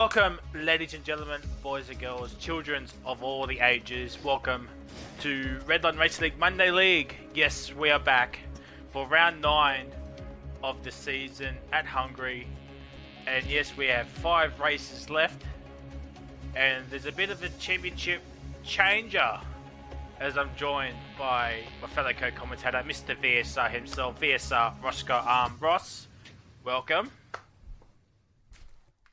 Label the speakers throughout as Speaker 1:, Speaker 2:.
Speaker 1: Welcome, ladies and gentlemen, boys and girls, children of all the ages. Welcome to Redline Racing League Monday League. Yes, we are back for round 9 of the season at Hungary. And yes, we have 5 races left. And there's a bit of a championship changer as I'm joined by my fellow co-commentator, Mr. VSR himself, VSR Roscoe. Ross, welcome.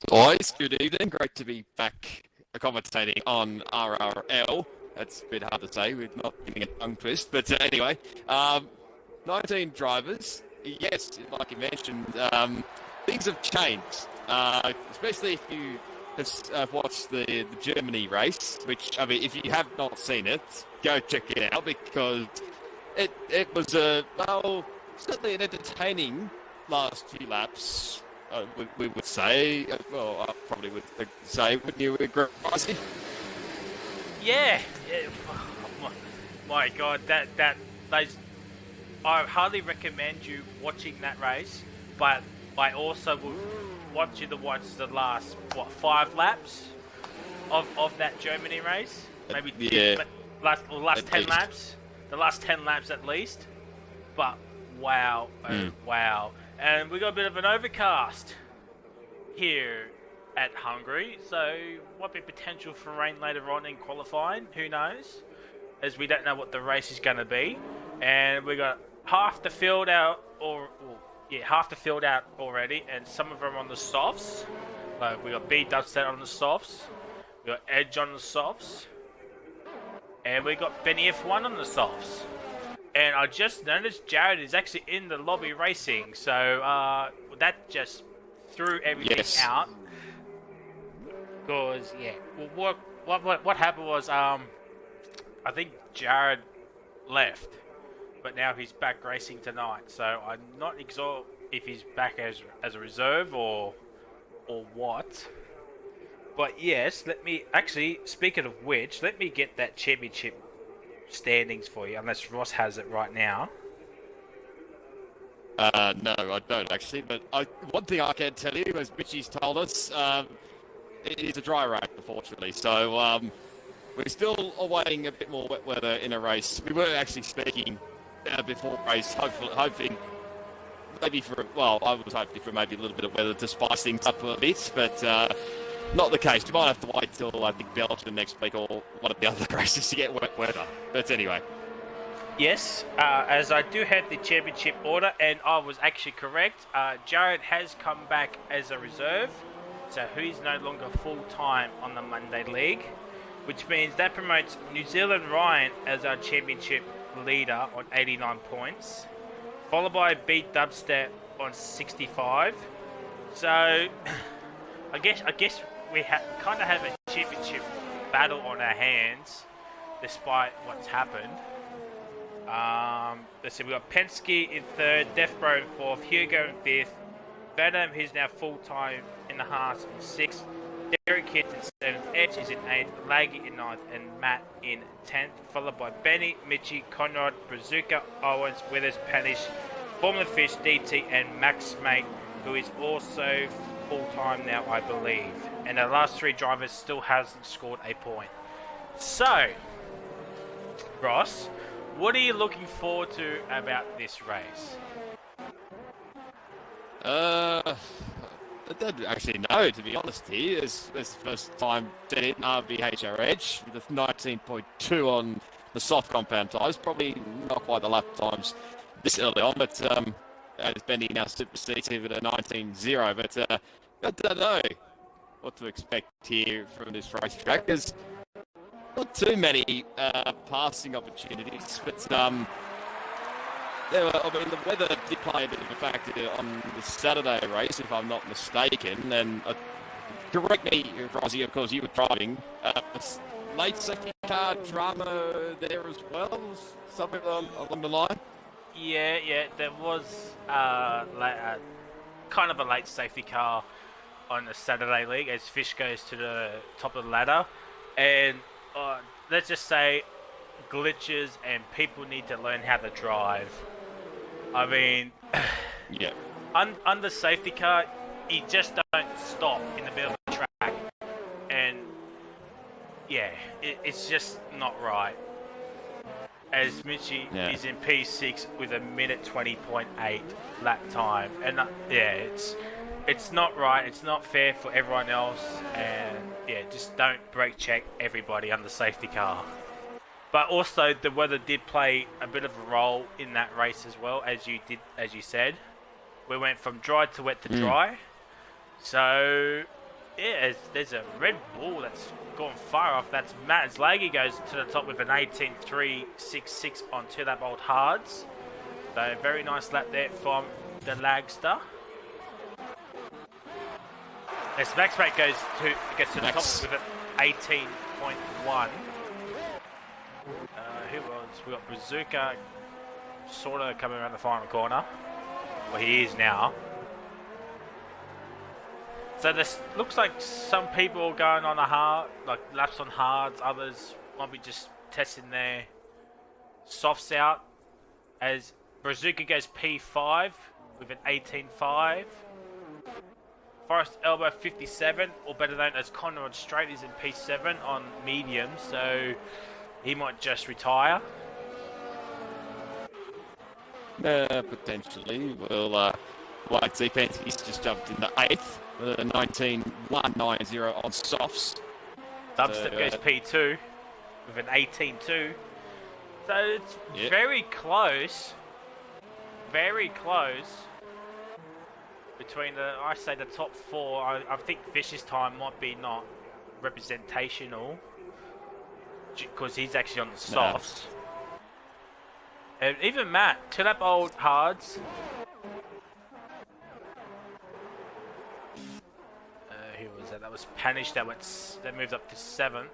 Speaker 2: Boys, good evening. Great to be back commentating on RRL. That's a bit hard to say with not getting a tongue twist. But anyway, 19 drivers. Yes, like you mentioned, things have changed. Especially if you have watched the Germany race, which, I mean, if you have not seen it, go check it out because it was certainly an entertaining last few laps. We would say, well, I probably would say, wouldn't you agree, Rossi?
Speaker 1: Yeah. My God, I hardly recommend you watching that race, but I also would want you to watch the last 5 laps of that Germany race, maybe last 10
Speaker 2: least.
Speaker 1: laps, the last 10 laps at least. But wow, wow. And we got a bit of an overcast here at Hungary, so might be potential for rain later on in qualifying. Who knows? As we don't know what the race is going to be, and we got half the field out, half the field out already, and some of them on the softs. Like we got B Dubstep on the softs, we got Edge on the softs, and we got Benny F1 on the softs. And I just noticed Jared is actually in the lobby racing, so that just threw everything out. Because what happened was I think Jared left, but now he's back racing tonight. So I'm not sure if he's back as a reserve or what. But yes, speaking of which, let me get that championship standings for you, unless Ross has it right now.
Speaker 2: No, I don't actually, but one thing I can tell you, as Mitchie's told us, it is a dry race, unfortunately, so we're still awaiting a bit more wet weather in a race. We were actually speaking before race, hoping maybe I was hoping for maybe a little bit of weather to spice things up a bit, but not the case. You might have to wait till, I think, Belgium next week or one of the other races to get wet weather. But anyway.
Speaker 1: Yes, as I do have the championship order, and I was actually correct. Jared has come back as a reserve, so he's no longer full-time on the Monday League, which means that promotes New Zealand Ryan as our championship leader on 89 points, followed by Beat Dubstep on 65. So, I guess we kind of have a championship battle on our hands, despite what's happened. Let's see, we got Penske in 3rd, Deathbro in 4th, Hugo in 5th, Venom, who's now full-time in the Haas, in 6th, Derek Hitz in 7th, Edge is in 8th, Laggy in 9th, and Matt in 10th, followed by Benny, Mitchie, Conrad, Brazuca, Owens, Withers, Panish, Formula Fish, DT, and Max Mate, who is also full-time now, I believe. And the last 3 drivers still hasn't scored a point. So, Ross, what are you looking forward to about this race?
Speaker 2: I don't actually know, to be honest here. It's the first time set in RVHR Edge with a 19.2 on the soft compound tyres. Probably not quite the lap times this early on, but as Benny now supersedes here with a 19.0. But I don't know what to expect here from this racetrack. There's not too many passing opportunities, but the weather did play a bit of a factor on the Saturday race, if I'm not mistaken. And correct me, Rosie, of course you were driving. Late safety car drama there as well, something along the line.
Speaker 1: Yeah, there was kind of a late safety car on the Saturday league as Fish goes to the top of the ladder, and let's just say glitches and people need to learn how to drive. I mean,
Speaker 2: yeah.
Speaker 1: Under safety car, you just don't stop in the middle of the track. yeah, it's just not right. As Mitchie is in P6 with a minute 20.8 lap time, and it's not right. It's not fair for everyone else, and yeah, just don't brake check everybody on the safety car. But also, the weather did play a bit of a role in that race as well, as you said. We went from dry to wet to dry. So, yeah, there's a Red Bull that's gone far off. That's Matt Zlagi goes to the top with an 18.366 on 2-lap old hards. So, very nice lap there from the Lagster. As Max Mate gets to the top with an 18.1. Who else? We got Bazooka sort of coming around the final corner. Well, he is now. So this looks like some people are going on like laps on hards. Others might be just testing their softs out. As Bazooka goes P5 with an 18.5. Forest Elbow 57, or better known as Conrad Straight, is in P7 on medium. So he might just retire.
Speaker 2: Potentially. Well, White Defense, he's just jumped into 8th. 19.190 on softs.
Speaker 1: Dubstep goes P2 with an 18.2. So it's very close. Very close. Between the top 4. I think Fish's time might be not representational. Because he's actually on the softs. And even Matt, 2-lap old hards. Who was that? That was Panish. That moved up to 7th.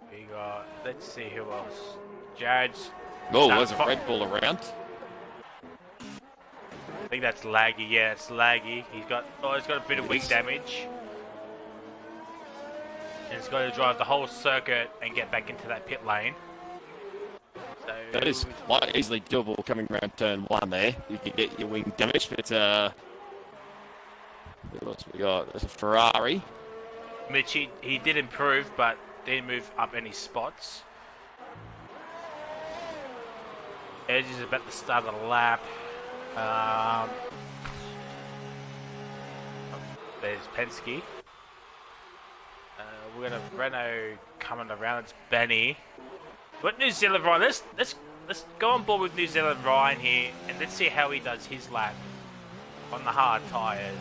Speaker 1: We got. Let's see who else. Jared's.
Speaker 2: Oh, there's a Red Bull around.
Speaker 1: I think that's Laggy. Yeah, it's Laggy. He's got a bit of wing damage. And it's got to drive the whole circuit and get back into that pit lane. So
Speaker 2: that is quite easily doable coming around turn 1 there. You can get your wing damage, but what else we got? There's a Ferrari.
Speaker 1: Mitch, he did improve, but didn't move up any spots. Edge is about to start the lap. There's Penske. We're gonna have Renault coming around. It's Benny. But New Zealand Ryan, let's go on board with New Zealand Ryan here, and let's see how he does his lap on the hard tyres.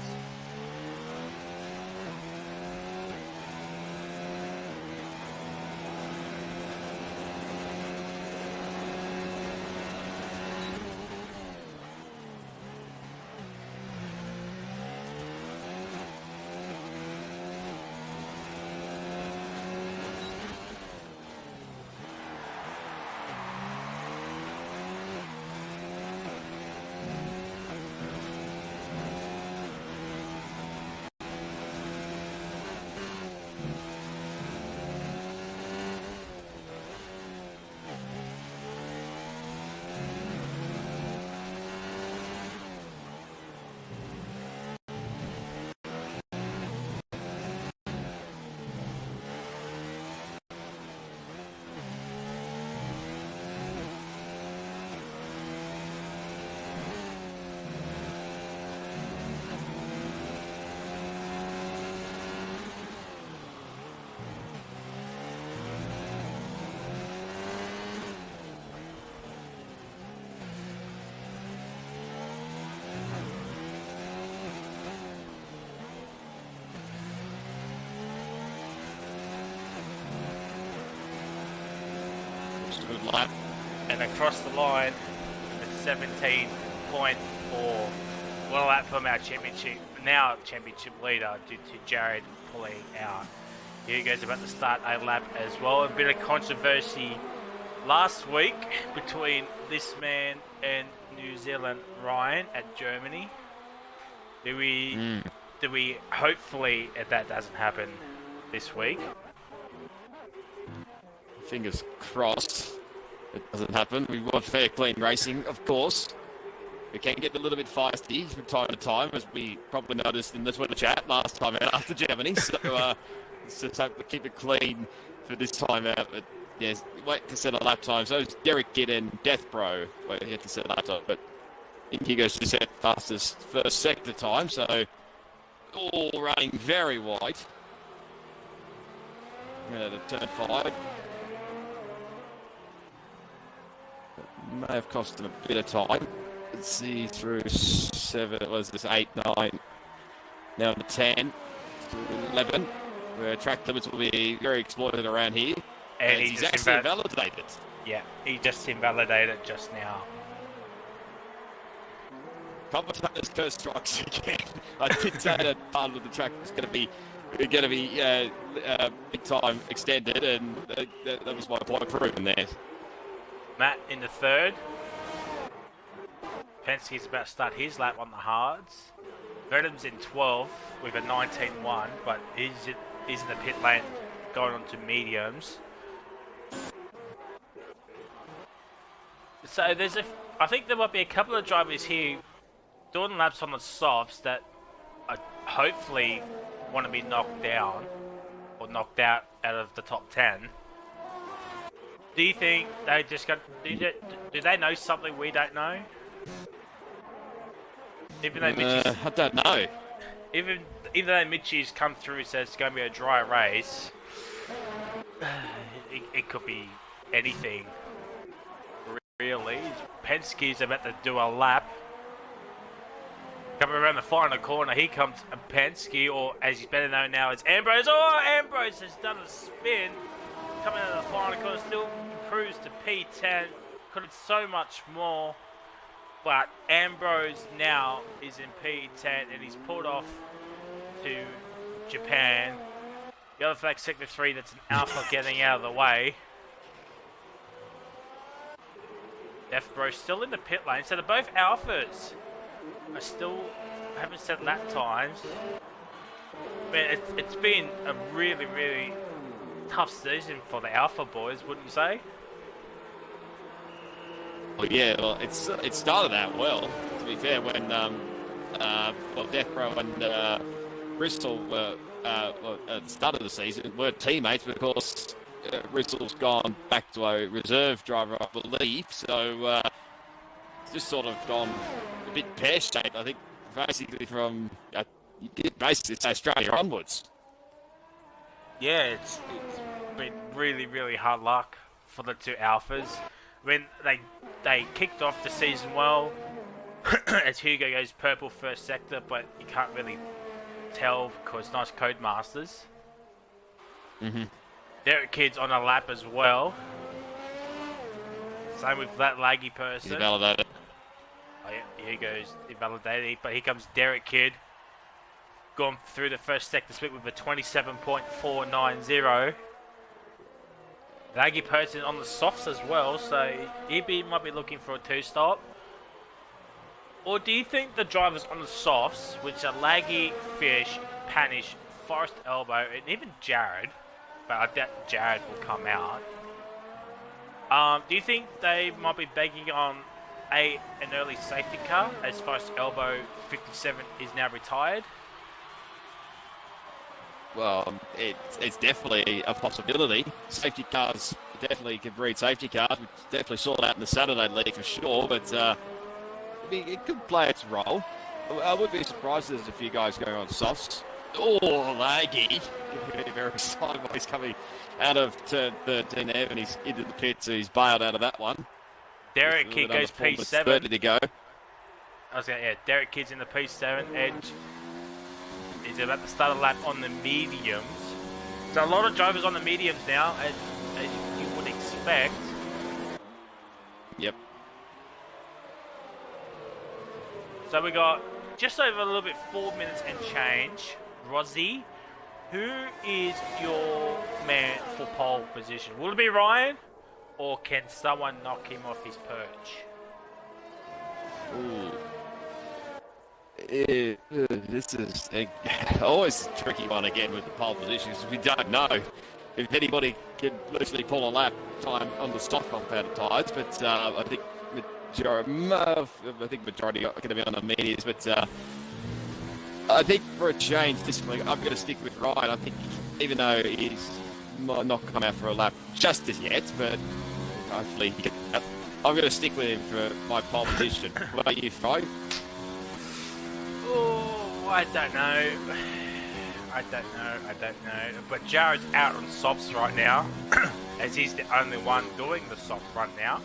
Speaker 2: Good lap.
Speaker 1: And across the line at 17.4. Well, that from our championship leader due to Jared pulling out. Here he goes about to start a lap as well. A bit of controversy last week between this man and New Zealand Ryan at Germany. Do we hopefully that doesn't happen this week?
Speaker 2: Fingers crossed it doesn't happen. We want fair, clean racing, of course. It can get a little bit feisty from time to time, as we probably noticed in the Twitter chat last time out after Germany. So let's just hope to keep it clean for this time out. But yes, wait to set a lap time. So it's Derek Kidd and Death Bro wait to set a lap time. But Indigo's just set fastest first sector time. So all running very wide. The turn 5. May have cost them a bit of time. Let's see, through 7, it was this 8, 9, now to 10, to 11, where track limits will be very exploited around here.
Speaker 1: And
Speaker 2: he's actually invalidated.
Speaker 1: Yeah, he just invalidated just now.
Speaker 2: Commentators curse strikes again. I did say that part of the track was going to be big time extended, and that was my point proven there.
Speaker 1: Matt in the third. Penske's about to start his lap on the hards. Verdum's in 12th with a 19.1, but he's in the pit lane going on to mediums. So I think there might be a couple of drivers here doing laps on the softs that hopefully want to be knocked down or knocked out of the top 10. Do you think they just got? Do they know something we don't know? Even though
Speaker 2: I don't know.
Speaker 1: Even though Mitchie's come through and says it's going to be a dry race, it could be anything. Really, Penske's about to do a lap. Coming around the final corner, here comes Penske, or as he's better known now as Ambrose. Oh, Ambrose has done a spin. Coming out of the final corner, still improves to P10. Could have so much more. But Ambrose now is in P10 and he's pulled off to Japan. The other flag, Sector 3, that's an Alpha getting out of the way. Death Bro still in the pit lane. So they're both Alphas. I still haven't set lap times. Man, it's been a really, really tough season for the Alpha boys, wouldn't you say?
Speaker 2: Well, yeah, well, it started out well, to be fair, when Death Bro and Bristol were, at the start of the season, were teammates, but of course Bristol's gone back to a reserve driver, I believe, so it's just sort of gone a bit pear-shaped, I think, basically from, basically it's Australia onwards.
Speaker 1: Yeah, it's been really, really hard luck for the two Alphas. When they kicked off the season well, as Hugo goes purple first sector, but you can't really tell because nice Codemasters. Derek Kidd's on a lap as well. Same with that laggy person.
Speaker 2: He's validated.
Speaker 1: Oh yeah, Hugo's invalidated, but here comes Derek Kidd. Gone through the first sector split with a 27.490. Laggy person on the softs as well, so he might be looking for a 2-stop. Or do you think the drivers on the softs, which are Laggy, Fish, Panish, Forest Elbow, and even Jared, but I doubt Jared will come out, do you think they might be begging on an early safety car, as Forest Elbow 57 is now retired?
Speaker 2: Well, it's definitely a possibility. Safety cars definitely can breed safety cars. We definitely saw that in the Saturday League for sure, but it could play its role. I would be surprised if there's a few guys going on softs. Oh, laggy. Very sideways coming out of turn 13 there, and he's into the pit, so he's bailed out of that one.
Speaker 1: Derek Kidd goes P7.
Speaker 2: 30 to go.
Speaker 1: Derek Kidd's in the P7 edge. He's about to start a lap on the mediums. So a lot of drivers on the mediums now, as you would expect.
Speaker 2: Yep.
Speaker 1: So we got just over a little bit 4 minutes and change. Rozzy, who is your man for pole position? Will it be Ryan, or can someone knock him off his perch?
Speaker 2: Ooh. This is always a tricky one again with the pole positions. We don't know if anybody can literally pull a lap time on the stock compounded tyres, but I think with majority are going to be on the medias, but I think for a change this week, I'm going to stick with Ryan. I think even though he's might not come out for a lap just as yet, but hopefully he gets out. I'm going to stick with him for my pole position. What about you, Fry?
Speaker 1: Oh, I don't know. I don't know. But Jared's out on softs right now, as he's the only one doing the soft run now.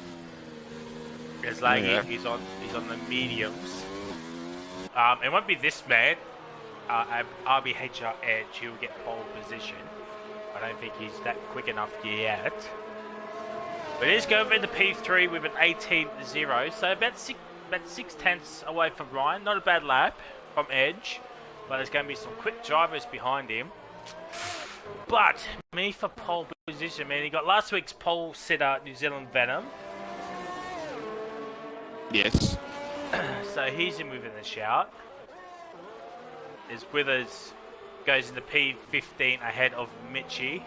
Speaker 1: As Laggy, he's on the mediums. It won't be this man. RBHR Edge, he'll get pole position. I don't think he's that quick enough yet. But he's going into P3 with an 18.0, so about 6/10 away from Ryan. Not a bad lap from Edge, but there's going to be some quick drivers behind him. But me for pole position, man. He got last week's pole sitter, New Zealand Venom.
Speaker 2: Yes.
Speaker 1: So he's in within the shout. His Withers goes into P15 ahead of Mitchie.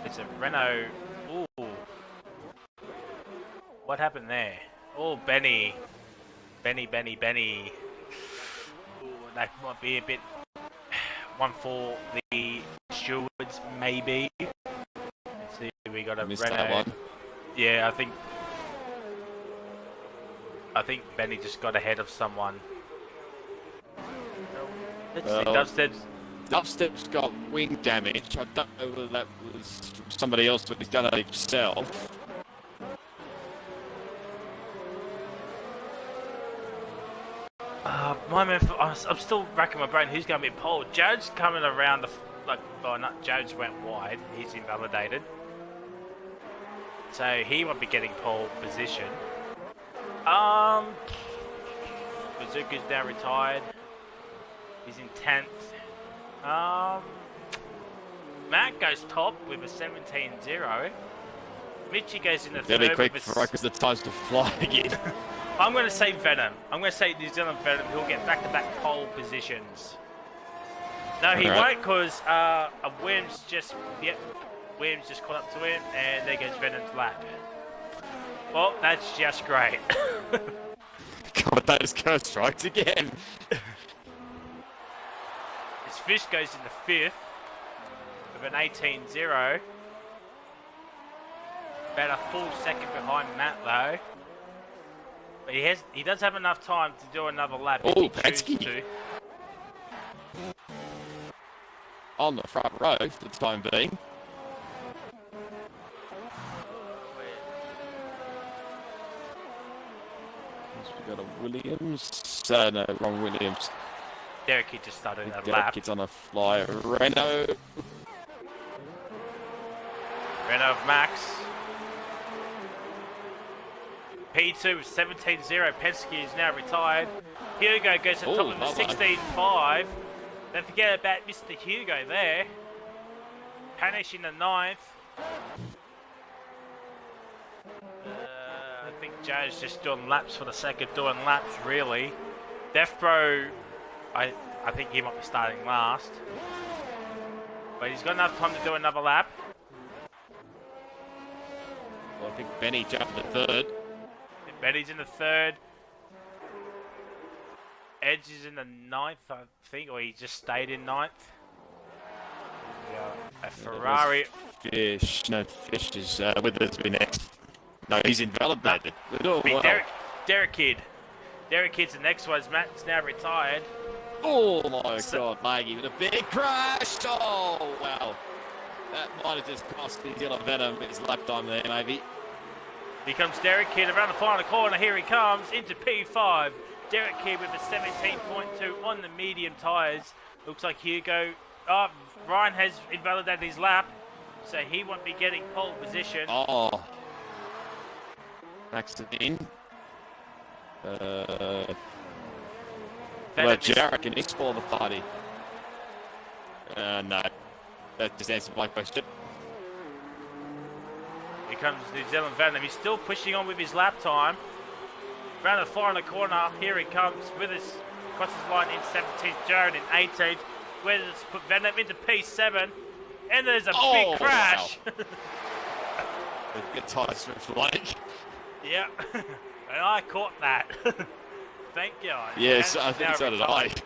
Speaker 1: It's a Renault. Ooh. What happened there? Oh, Benny. Benny. Ooh, that might be a bit one for the stewards, maybe. Let's see, we got a Renault. Yeah, I think Benny just got ahead of someone. Let's see,
Speaker 2: Dubstep's got wing damage. I don't know whether that was from somebody else, but he's done it himself.
Speaker 1: I'm still racking my brain. Who's going to be pole? Jared's coming around Jared's went wide. He's invalidated. So he won't be getting pole position. Bazooka's now retired. He's in 10th. Matt goes top with a 17.0. Mitchie goes in the third.
Speaker 2: Really quick for because the time's to fly again.
Speaker 1: I'm going to say Venom. I'm going to say New Zealand Venom. He'll get back-to-back pole positions. No, he won't, because Williams just caught up to him, and there goes Venom's lap. Well, that's just great.
Speaker 2: Commentators curse strikes again.
Speaker 1: His Fish goes in the 5th with an 18.0. About a full second behind Matt, though. But he does have enough time to do another lap if he chooses to.
Speaker 2: On the front row for the time being. We've got a Williams. No, wrong Williams.
Speaker 1: Derek Kidd just started a lap.
Speaker 2: Derek Kidd's on a flyer. Renault
Speaker 1: of Max. P2 with 17.0. Penske is now retired. Hugo goes to top of the 16.5. Don't forget about Mr. Hugo there. Panish in the 9th. I think Joe's just doing laps for the sake of doing laps, really. Death Bro, I think he might be starting last. But he's got enough time to do another lap.
Speaker 2: Well, I think Benny jumped to 3rd.
Speaker 1: Benny's in the 3rd. Edge is in the 9th, I think, or he just stayed in 9th. A Ferrari.
Speaker 2: Fish is with us next. No, he's invalidated.
Speaker 1: Derek Kidd. Derek Kidd's the next one. Matt's now retired.
Speaker 2: Oh my God, Maggie with a big crash. Oh, wow. That might have just cost New Zealand Venom his lap time there, maybe.
Speaker 1: Here comes Derek Kidd around the final corner. Here he comes into P5. Derek Kidd with a 17.2 on the medium tyres. Looks like Hugo. Ryan has invalidated his lap, so he won't be getting pole position.
Speaker 2: Oh. Max it in. Well, Jarrett, can he spoil the party? No. That just answered my question.
Speaker 1: Here comes New Zealand Venom. He's still pushing on with his lap time. Round the final corner, here he comes with us. Crosses line in 17th, Jared in 18th. Withers put Venom into P7. And there's a big crash.
Speaker 2: Wow. Good tyres for Blake.
Speaker 1: Yeah, and I caught that. Thank you.
Speaker 2: Yes,
Speaker 1: And
Speaker 2: I think
Speaker 1: now
Speaker 2: so did
Speaker 1: retired.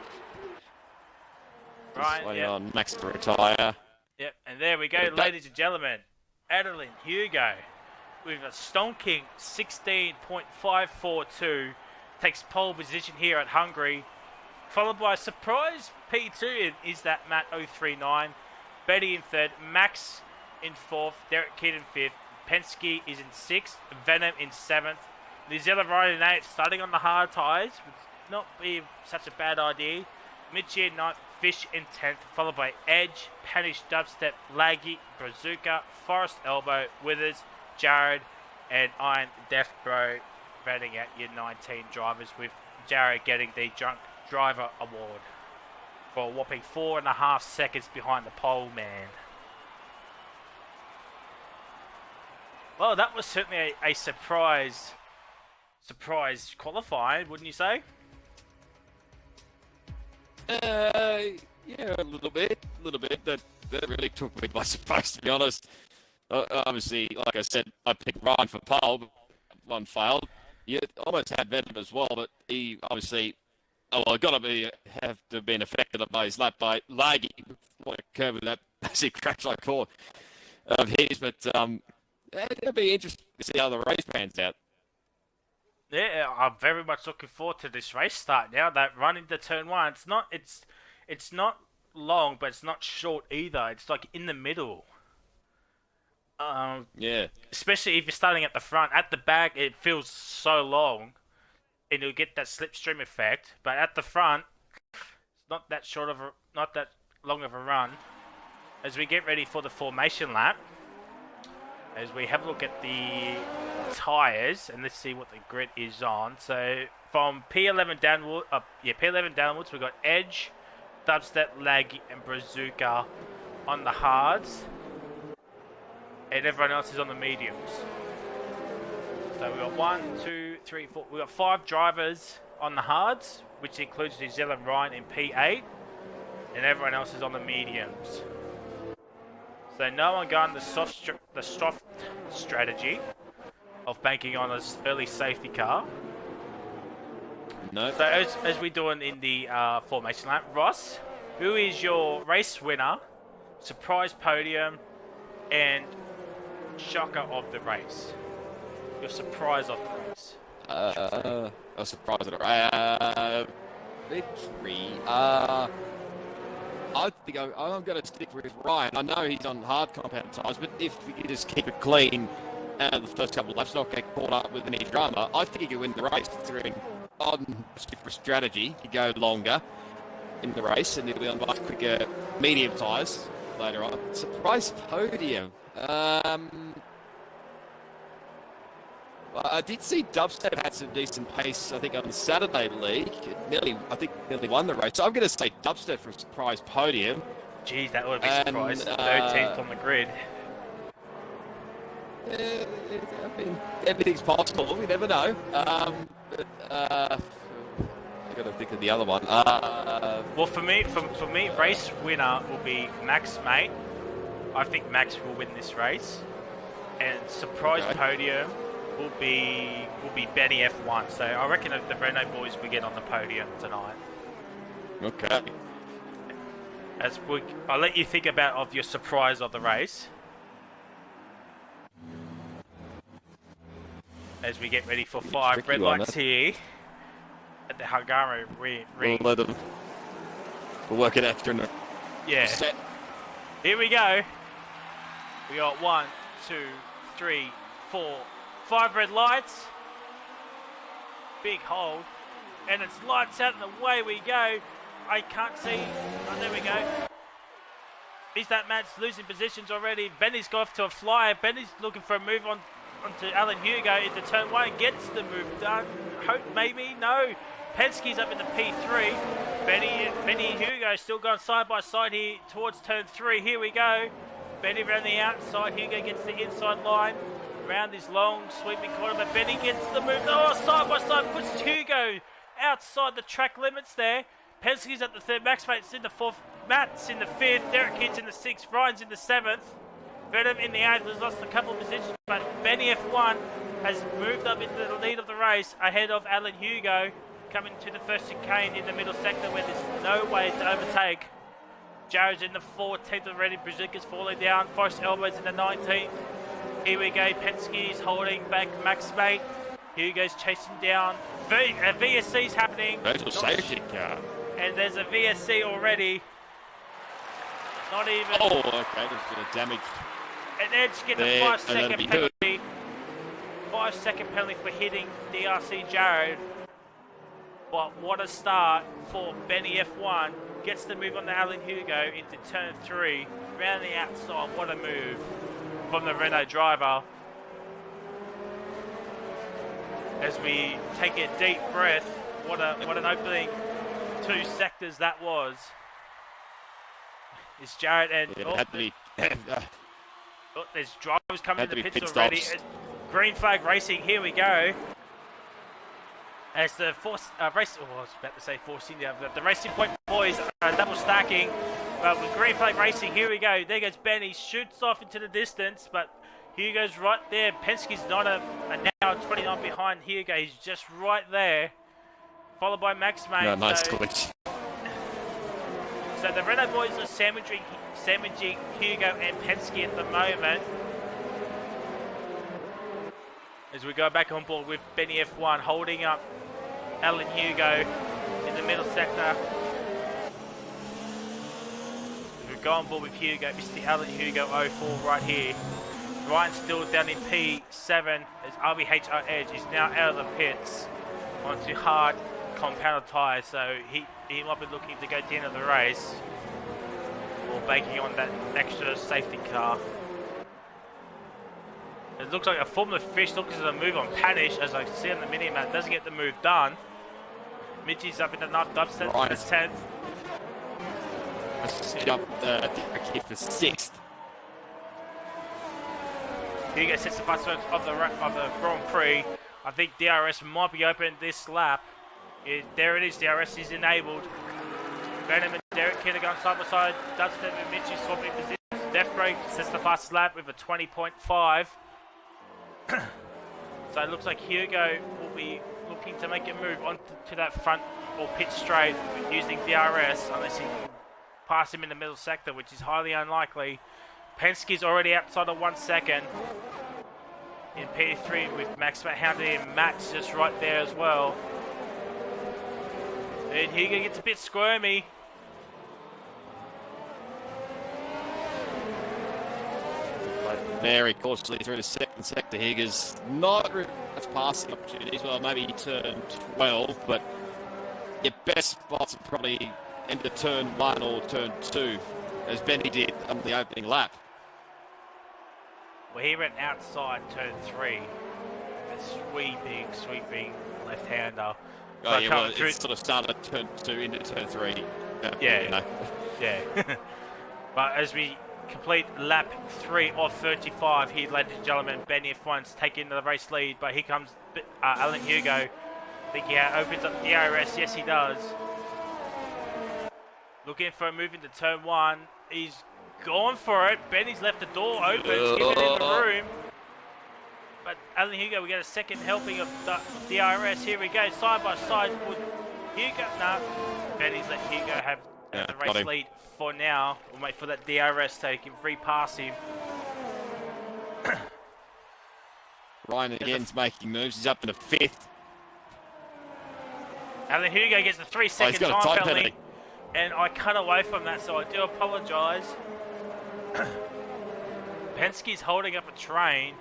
Speaker 2: I.
Speaker 1: Right,
Speaker 2: Just waiting
Speaker 1: yep.
Speaker 2: on Max to retire.
Speaker 1: Yep, and there we go,
Speaker 2: But that-
Speaker 1: ladies and gentlemen. Adeline Hugo with a stonking 16.542 takes pole position here at Hungary, followed by a surprise P2 is that Matt 039, Betty in third, Max in fourth, Derek Kidd in fifth, Penske is in sixth, Venom in seventh, New Zealand riding in eighth, starting on the hard tyres, would not be such a bad idea. Mitchie in ninth, Fish in 10th, followed by Edge, Panish, Dubstep, Laggy, Brazuca, Forest Elbow, Withers, Jared, and Iron Death Bro rounding out your 19 drivers, with Jared getting the Drunk Driver Award for a whopping 4.5 seconds behind the pole man. Well, that was certainly a surprise qualifying, wouldn't you say?
Speaker 2: Yeah, a little bit. That really took me by surprise, to be honest. Obviously, like I said, I picked Ryan for pole, but one failed. You almost had Venom as well, but he obviously, have to have been affected by his lap by Laggy. What a curve with that massive crash I caught of his. But it'll be interesting to see how the race pans out.
Speaker 1: Yeah, I'm very much looking forward to this race start now. That run into turn one, it's not long, but it's not short either. It's like in the middle.
Speaker 2: Yeah.
Speaker 1: Especially if you're starting at the front. At the back, it feels so long, and you'll get that slipstream effect. But at the front, it's not that long of a run. As we get ready for the formation lap, as we have a look at the tyres, and let's see what the grid is on. So from P11 downwards, we've got Edge, Dubstep, Lag, and Brazuca on the hards, and everyone else is on the mediums. So we've got 1, 2, 3, 4. We've got 5 drivers on the hards, which includes New Zealand Ryan in P8, and everyone else is on the mediums. So no one going the soft strategy of banking on an early safety car.
Speaker 2: No.
Speaker 1: So as we doing in the formation lap, Ross, who is your race winner, surprise podium, and shocker of the race? Your surprise of the race.
Speaker 2: A surprise of the victory. I think I'm going to stick with Ryan. I know he's on hard compound tyres, but if he could just keep it clean the first couple of laps, not get caught up with any drama, I think he could win the race, considering on different strategy, he go longer in the race, and he'll be on much quicker medium tyres later on. Surprise podium. I did see Dubstep had some decent pace, I think, on the Saturday league. Nearly won the race. So I'm going to say Dubstep for a surprise podium.
Speaker 1: Jeez, that would be a surprise. 13th on the grid.
Speaker 2: I mean, everything's possible. We never know. I got to think of the other one.
Speaker 1: Well, for me, race winner will be Max, mate. I think Max will win this race, and surprise podium will be Benny F1. So I reckon the Renault boys will get on the podium tonight.
Speaker 2: Okay.
Speaker 1: I'll let you think of your surprise of the race as we get ready for 5 red lights here at the Hungary ring.
Speaker 2: We'll let them. We'll work it after.
Speaker 1: Yeah.
Speaker 2: Set.
Speaker 1: Here we go. We got 1, 2, 3, 4, 5 red lights. Big hold. And it's lights out and away we go. I can't see. Oh, there we go. Is that Matt's losing positions already? Benny's got off to a flyer. Benny's looking for a move onto Alan Hugo into turn 1. Gets the move done. Hope maybe? No. Penske's up in the P3. Benny and Hugo still going side by side here towards turn 3. Here we go. Benny around the outside. Hugo gets the inside line. Round this long sweeping corner, but Benny gets the move. Oh, side by side pushes Hugo outside the track limits there. Penske's at the 3rd. Max Mate's in the 4th. Matt's in the 5th. Derek Kidd's in the 6th. Ryan's in the 7th. Venom in the 8th. Has lost a couple of positions, but Benny F1 has moved up into the lead of the race ahead of Alan Hugo, coming to the first chicane in the middle sector where there's no way to overtake. Jared's in the 14th already, Brzezicka's falling down, Forrest Elbows in the 19th. Here we go, Penske's holding back Max Mate. Hugo's chasing down. A VSC's happening.
Speaker 2: Total safety car.
Speaker 1: And there's a VSC already. Not even.
Speaker 2: Oh, okay, there's been a damage.
Speaker 1: And Edge getting a 5-second penalty. 5-second penalty for hitting DRC Jared. But what a start for Benny F1. Gets the move on to Alan Hugo into turn 3. Round the outside. What a move from the Renault driver. As we take a deep breath, what an opening 2 sectors that was. It's Jared and
Speaker 2: had to be,
Speaker 1: there's drivers coming to the pits
Speaker 2: pit
Speaker 1: already.
Speaker 2: stops.
Speaker 1: Green flag racing, here we go. As the race, I was about to say Force India, but the Racing Point boys are double stacking. But with green flag racing, here we go. There goes Benny, shoots off into the distance, but Hugo's right there. Penske's not now 29 behind Hugo. He's just right there, followed by Max Mate.
Speaker 2: No, nice glitch.
Speaker 1: So the Renault boys are sandwiching Hugo and Penske at the moment. As we go back on board with Benny F1 holding up Alan Hugo in the middle sector. We go on board with Hugo, Mr. Alan Hugo 04 right here. Ryan still down in P7 as RBHR Edge is now out of the pits onto hard compounded tyres, so he might be looking to go to the end of the race or banking on that extra safety car. It looks like a Formula Fish looks at a move on Panish, as I see on the mini-map, doesn't get the move done. Mitchie's up in the 9th, Dubstep in the 10th.
Speaker 2: Let's jump here for 6th.
Speaker 1: Hugo sets the bus of the Grand Prix. I think DRS might be open this lap. There it is, DRS is enabled. Venom and Derek Kidd are going side by side. Dubstep and Mitchie swapping positions. Death Break sets the fastest lap with a 20.5. So it looks like Hugo will be looking to make a move onto that front or pit straight using DRS, unless he can pass him in the middle sector, which is highly unlikely. Penske's already outside of 1 second in P3 with Max Houndy and Matt's just right there as well. And Hugo gets a bit squirmy.
Speaker 2: Very cautiously through the second sector. Hugo's not really much passing opportunities. Well, maybe turn 12, but your best spots are probably into turn 1 or turn 2, as Benny did on the opening lap.
Speaker 1: Well, he went outside turn 3. A sweeping left-hander.
Speaker 2: Oh, yeah, well, it sort of started at turn 2 into turn 3.
Speaker 1: Yeah.
Speaker 2: You know.
Speaker 1: Yeah. But as we complete lap 3 of 35 here, ladies and gentlemen, Benny F1's taking the race lead, but here comes Alan Hugo. I think he opens up DRS. Yes, he does. Looking for a move into turn 1. He's gone for it. Benny's left the door open. He's given him the room. But Alan Hugo, we get a second helping of DRS. Here we go, side by side with Hugo. No, Benny's let Hugo have the race lead for now. We'll wait for that DRS so he can repass him.
Speaker 2: Ryan again's making moves. He's up in the 5th.
Speaker 1: Alan Hugo gets the 3-second
Speaker 2: got a
Speaker 1: time
Speaker 2: time
Speaker 1: penalty. And I cut away from that, so I do apologise. Penske's holding up a train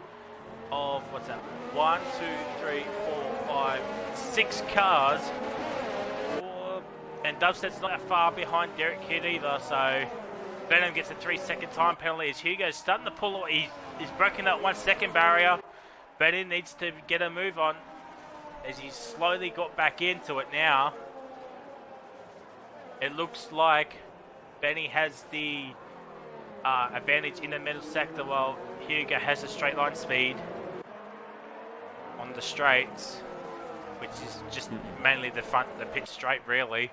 Speaker 1: of, what's that? 1, 2, 3, 4, 5, 6 cars. And Dubstep's not that far behind Derek Kidd either, so Venom gets a 3-second time penalty as Hugo's starting to pull away. He's broken that 1 second barrier. Benny needs to get a move on as he's slowly got back into it now. It looks like Benny has the advantage in the middle sector while Hugo has a straight line speed on the straights, which is just mainly the pit straight really.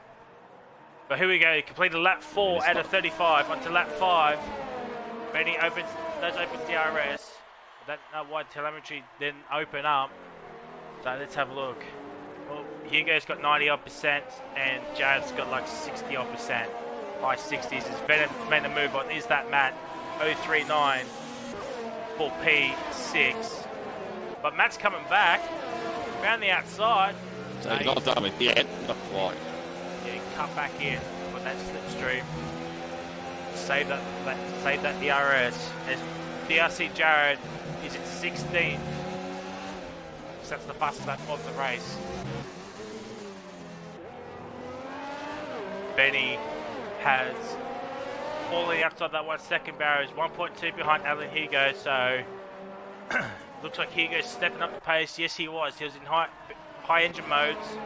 Speaker 1: But here we go, completed lap 4 out of 35 onto lap 5. Benny does open DRS. That wide telemetry didn't open up. So let's have a look. Well, Hugo's got 90% and Jared's got like 60%. High 60s. As Venom's made a move on. Is that Matt? 039 for P6. But Matt's coming back. Around the outside.
Speaker 2: So he's not done with yet. Not quite.
Speaker 1: Yeah, cut back in. But that slipstream. Save that DRS. As DRC Jared is at 16th. So that's the fastest lap of the race. Benny has falling outside that 1 second barrier. Is 1.2 behind Alan Hugo. So looks like Hugo's stepping up the pace. Yes, he was. He was in high engine modes.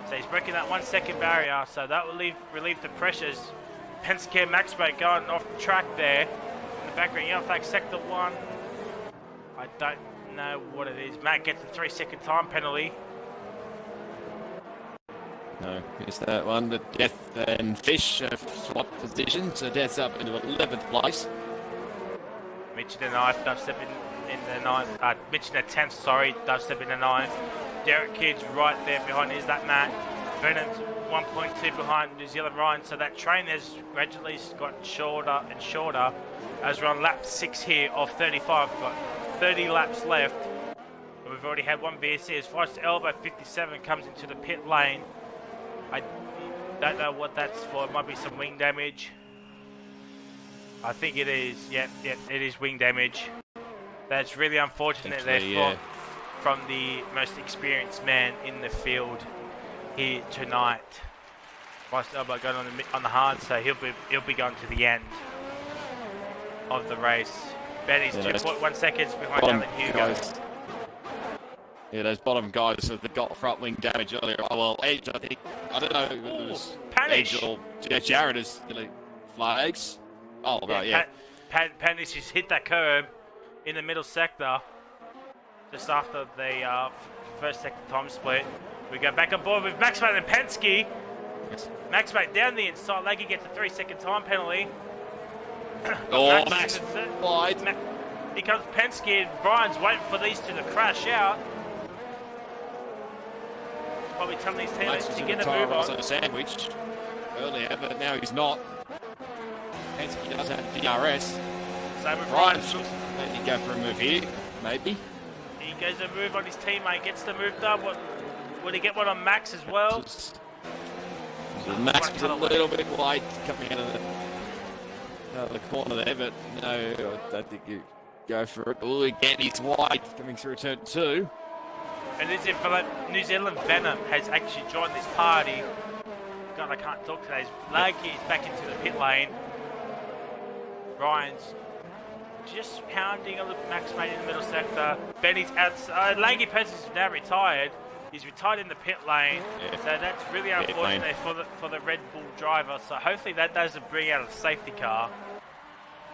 Speaker 1: So he's breaking that 1 second barrier. So that will relieve the pressures. Penske and Max Mate going off the track there. In the background, yellow flag sector 1. I don't know what it is. Matt gets a 3 second time penalty.
Speaker 2: No, it's that one. The Death and Fish have swapped positions. So Death's up into 11th place.
Speaker 1: Mitch in the 9th, Dubstep in the 9th. Mitch in the 10th, sorry, Dubstep in the 9th. Derek Kidd's right there behind. Is that Matt? Vernon's 1.2 behind New Zealand Ryan. So that train has gradually gotten shorter and shorter as we're on lap 6 here of 35. We've got 30 laps left. And we've already had one VSC. As Forrest Elbow 57 comes into the pit lane. I don't know what that's for. It might be some wing damage. I think it is. Yep, it is wing damage. That's really unfortunate there from the most experienced man in the field here tonight. Forrest Elbow going on the hard, so he'll be going to the end of the race. Benny's 2.1 seconds behind Alan Hugo.
Speaker 2: Guys. Yeah, those bottom guys have got front wing damage earlier. Oh, well, Edge, I think. I don't know if it was Edge or Jared is flags. Oh, right, yeah.
Speaker 1: Panish has hit that curb in the middle sector just after the first sector time split. We go back on board with Maxmate and Penske.
Speaker 2: Yes.
Speaker 1: Maxmate down the inside. Leggy gets a 3 second time penalty.
Speaker 2: Max wide.
Speaker 1: Here comes Penske and Brian's waiting for these two to crash out. Probably telling these teammates to get a move on.
Speaker 2: A sandwich earlier, but now he's not. Penske does have DRS.
Speaker 1: Same with
Speaker 2: Brian.
Speaker 1: Brian.
Speaker 2: Let you go for a move here, maybe.
Speaker 1: He goes a move on his teammate, gets the move done. Would he get one on Max as well?
Speaker 2: So Max was a little bit wide coming out of the corner there, but no, I don't think you go for it. Oh, again, he's wide coming through turn 2.
Speaker 1: And as if New Zealand Venom has actually joined this party. God, I can't talk today. Lanky is back into the pit lane. Ryan's just pounding a little Max Mate in the middle sector. Benny's outside. Lanky Persis is now retired. He's retired in the pit lane. Yeah. So that's really unfortunate for the Red Bull driver. So hopefully that doesn't bring out a safety car.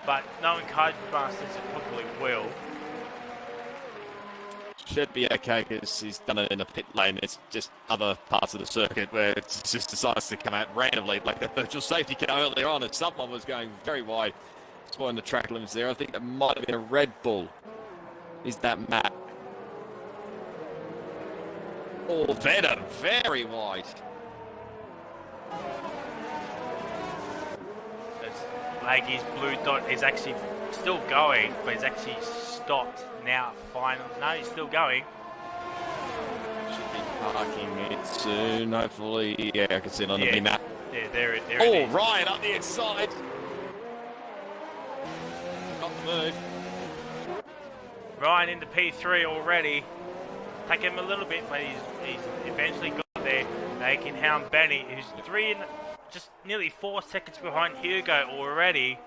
Speaker 1: But knowing Codemasters, it probably will.
Speaker 2: Should be okay because he's done it in the pit lane. It's just other parts of the circuit where it just decides to come out randomly, like the virtual safety car earlier on, and someone was going very wide, spoiling the track limits there. I think that might have been a Red Bull. Is that Matt? Oh, Venom, very wide.
Speaker 1: Laggy's blue dot is actually still going, but he's actually stopped now. Final. No, he's still going.
Speaker 2: Should be parking it soon, hopefully. Yeah, I can see it on the map.
Speaker 1: Yeah, there it is.
Speaker 2: Oh, Ryan up the inside. Got the move.
Speaker 1: Ryan into P3 already. Take him a little bit, but he's eventually got there. They can hound Benny, who's just nearly 4 seconds behind Hugo already.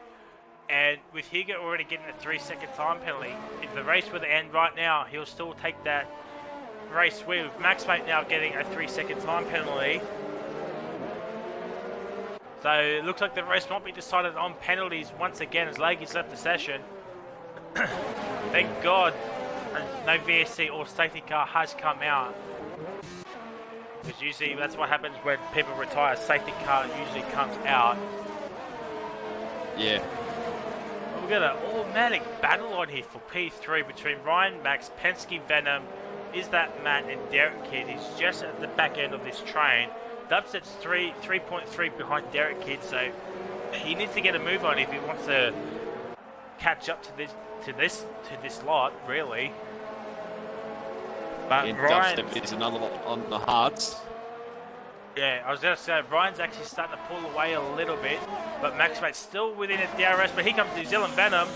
Speaker 1: And with Hugo already getting a 3 second time penalty, if the race were to end right now, he'll still take that race win. With Max Mate now getting a 3 second time penalty. So it looks like the race might be decided on penalties once again as Laggy's left the session. Thank God no VSC or safety car has come out. Because usually that's what happens when people retire. Safety car usually comes out.
Speaker 2: Yeah.
Speaker 1: We've got an automatic battle on here for P3 between Ryan, Max, Penske, Venom, Is That Matt, and Derek Kidd. He's just at the back end of this train. Dubstep's 3.3 behind Derek Kidd, so he needs to get a move on if he wants to catch up to this lot, really. But
Speaker 2: Dubstep is another lot on the hards.
Speaker 1: Yeah, I was going to say, Ryan's actually starting to pull away a little bit, but Max Mate's still within a DRS, but here comes New Zealand Venom.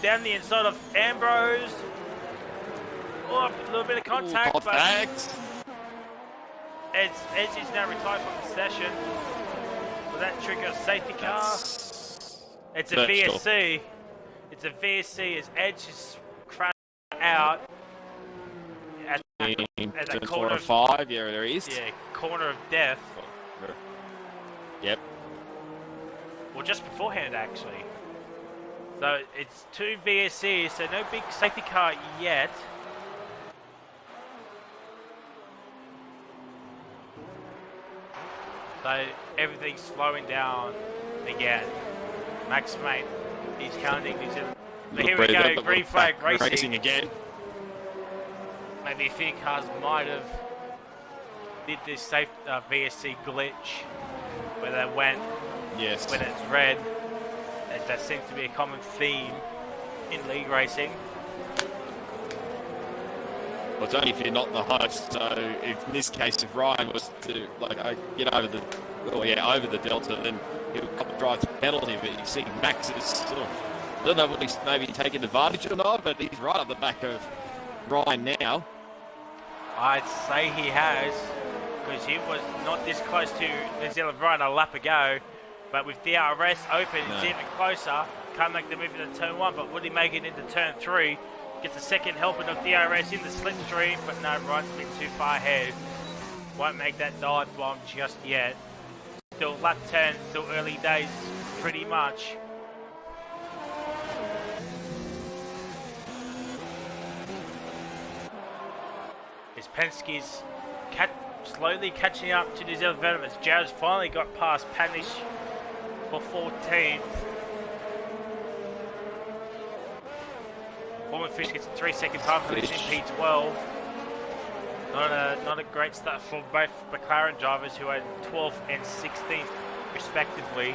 Speaker 1: Down the inside of Ambrose. Oh, a little bit of contact, but Edge is now retired from the session. Will that trigger a safety car? It's a VSC. It's a VSC as Edge is crashed out. At the corner of
Speaker 2: 5, yeah, there he is.
Speaker 1: Yeah, corner of death.
Speaker 2: Yep.
Speaker 1: Well, just beforehand, actually. So it's 2 VSCs, so no big safety car yet. So everything's slowing down again. Max Mate, he's counting. But here we go, green flag racing
Speaker 2: again.
Speaker 1: Maybe a few cars might have did this safe VSC glitch where they went when it's red. That seems to be a common theme in league racing.
Speaker 2: Well, it's only if you're not the host. So, if in this case, if Ryan was to get over the delta, then he'll drive the penalty. But you see, Max is sort of, I don't know what he's maybe taking advantage or not, but he's right up the back of Ryan now.
Speaker 1: I'd say he has, because he was not this close to New Zealand Ryan a lap ago. But with DRS open, it's even closer. Can't make the move into turn 1, but would he make it into turn 3? Gets a second helping of DRS in the slipstream, but no, Ryan's been too far ahead. Won't make that dive bomb just yet. Still lap 10, still early days, pretty much. As Penske's slowly catching up to New Zealand Venom as Jared's finally got past Panish for 14th. Foreman Fish gets a 3-second time for this in P12. Not a great start for both McLaren drivers who had 12th and 16th respectively.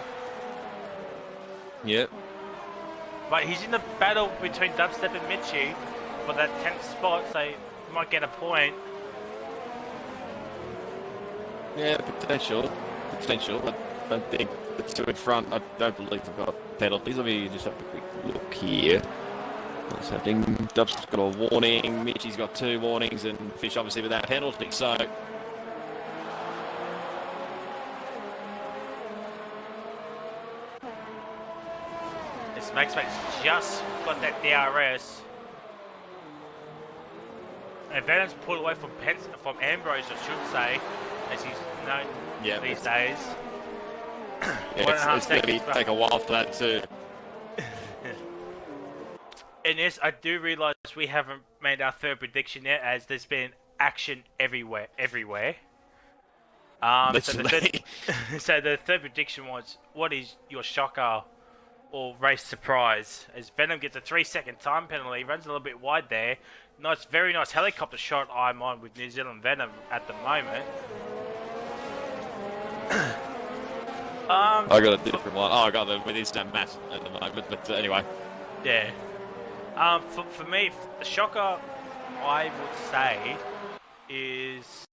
Speaker 2: Yep.
Speaker 1: But he's in the battle between Dubstep and Mitchie for that 10th spot, so he might get a point.
Speaker 2: Yeah, potential. I don't think the two in front, I don't believe they've got penalties. Let me just have a quick look here. What's happening? Dub's got a warning, Mitchie's got 2 warnings, and Fish obviously without penalty, so...
Speaker 1: This Max Mate's just got that DRS. And Venom's pulled away from Ambrose, I should say, as he's known these days.
Speaker 2: Yeah, it's going to take a while for that too.
Speaker 1: And yes, I do realise we haven't made our third prediction yet, as there's been action everywhere. So the third prediction was, what is your shocker or race surprise? As Venom gets a 3-second time penalty, runs a little bit wide there. Very nice helicopter shot I'm on with New Zealand Venom at the moment.
Speaker 2: I got a different one. I got it with instant mass at the moment, but anyway.
Speaker 1: Yeah. For me, the shocker, I would say, is...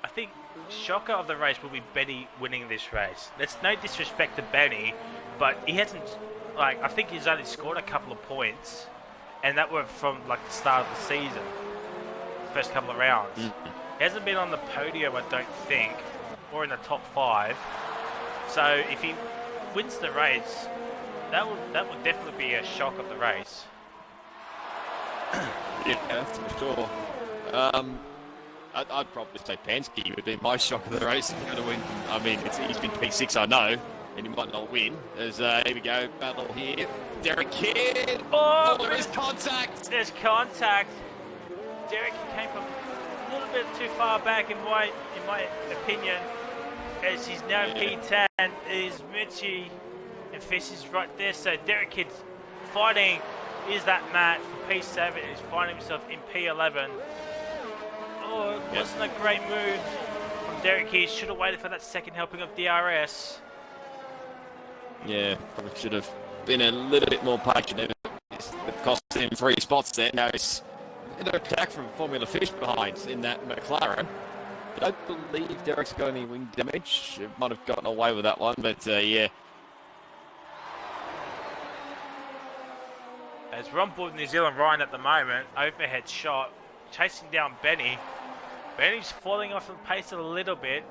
Speaker 1: I think shocker of the race will be Benny winning this race. That's no disrespect to Benny, but he hasn't... I think he's only scored a couple of points, and that were from, the start of the season. The first couple of rounds. He hasn't been on the podium, I don't think, or in the top 5. So if he wins the race, that would definitely be a shock of the race.
Speaker 2: Yeah, that's for sure. I'd probably say Penske would be my shock of the race. He's going to win. I mean, he's been P6, I know, and he might not win. Here we go, battle here. Derek Kidd.
Speaker 1: Oh,
Speaker 2: there's contact.
Speaker 1: There's contact. Derek came from a little bit too far back in my opinion, as he's now P10. Is Mitchie and Fish is right there. So Derek Kidd's fighting. Is that Matt for P7? He's finding himself in P11. Oh, it wasn't a great move from Derek here. Should have waited for that second helping of DRS.
Speaker 2: Yeah, probably should have been a little bit more patient. It cost him 3 spots there. Now it's an attack from Formula Fish behind in that McLaren. I don't believe Derek's got any wing damage. It might have gotten away with that one, but yeah.
Speaker 1: As we're on board New Zealand Ryan at the moment, overhead shot, chasing down Benny. Benny's falling off the pace a little bit.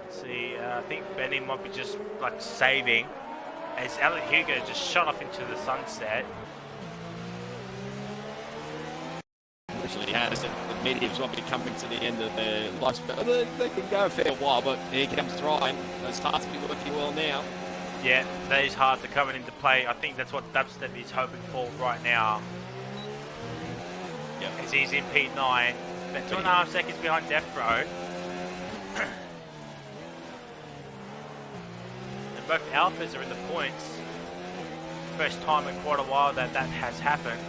Speaker 1: Let's see, I think Benny might be just like saving as Alan Hugo just shot off into the sunset.
Speaker 2: Actually has the mediums won't be coming to the end of their lifespan. They can go a fair while, but here comes Ryan. Those hearts will be working well now.
Speaker 1: Yeah, those hearts are coming into play. I think that's what Dubstep is hoping for right now.
Speaker 2: Yep.
Speaker 1: As he's in P9, about 2.5 seconds behind Death Bro. And both Alphas are in the points. First time in quite a while that has happened.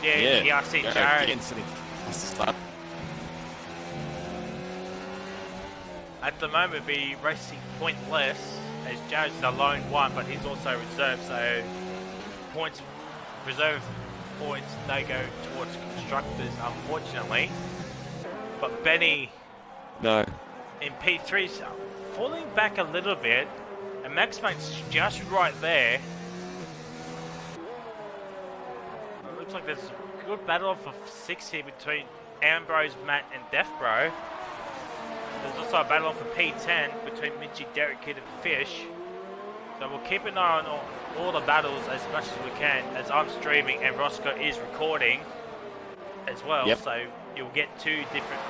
Speaker 1: Yeah, I see Jared. At the moment, be racing pointless as Jared's the lone one, but he's also reserved, so points, reserve points, they go towards constructors, unfortunately. But Benny,
Speaker 2: no,
Speaker 1: in P3's falling back a little bit, and Max Mate's just right there. It looks like there's a good battle for 6 here between Ambrose, Matt, and Death Bro. There's also a battle for P10 between Minchie, Derek Kidd, and Fish. So we'll keep an eye on all the battles as much as we can, as I'm streaming and Roscoe is recording as well.
Speaker 2: Yep.
Speaker 1: So you'll get 2 different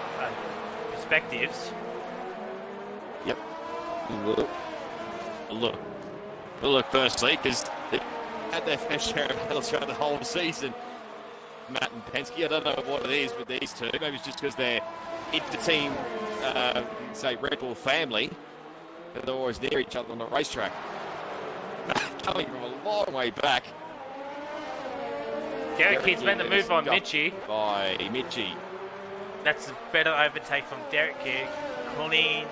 Speaker 1: perspectives.
Speaker 2: Yep. Look firstly, because they had their fair share of battles throughout the whole season. Matt and Penske, I don't know what it is with these two. Maybe it's just because they're inter-team, say, Red Bull family. They're always near each other on the racetrack. Coming from a long way back.
Speaker 1: Derek Kidd's made the move on Mitchie.
Speaker 2: By Mitchie.
Speaker 1: That's a better overtake from Derek Kidd. Clean,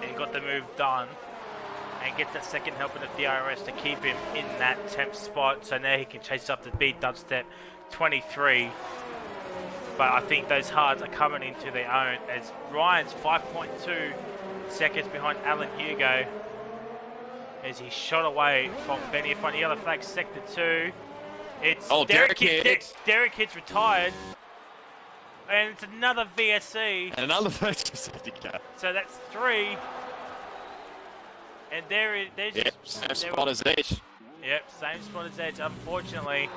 Speaker 1: and got the move done. And gets that second helping of DRS to keep him in that 10th spot. So now he can chase up to beat Dubstep 23. But I think those hards are coming into their own as Ryan's 5.2 seconds behind Alan Hugo as he shot away from Benny from yellow flag sector 2. It's Derek Kidd. Derek Kidd's retired. And it's another VSC.
Speaker 2: And another first safety car.
Speaker 1: So that's 3. And there's
Speaker 2: yep, same spot as Edge.
Speaker 1: Yep, same spot as Edge, unfortunately.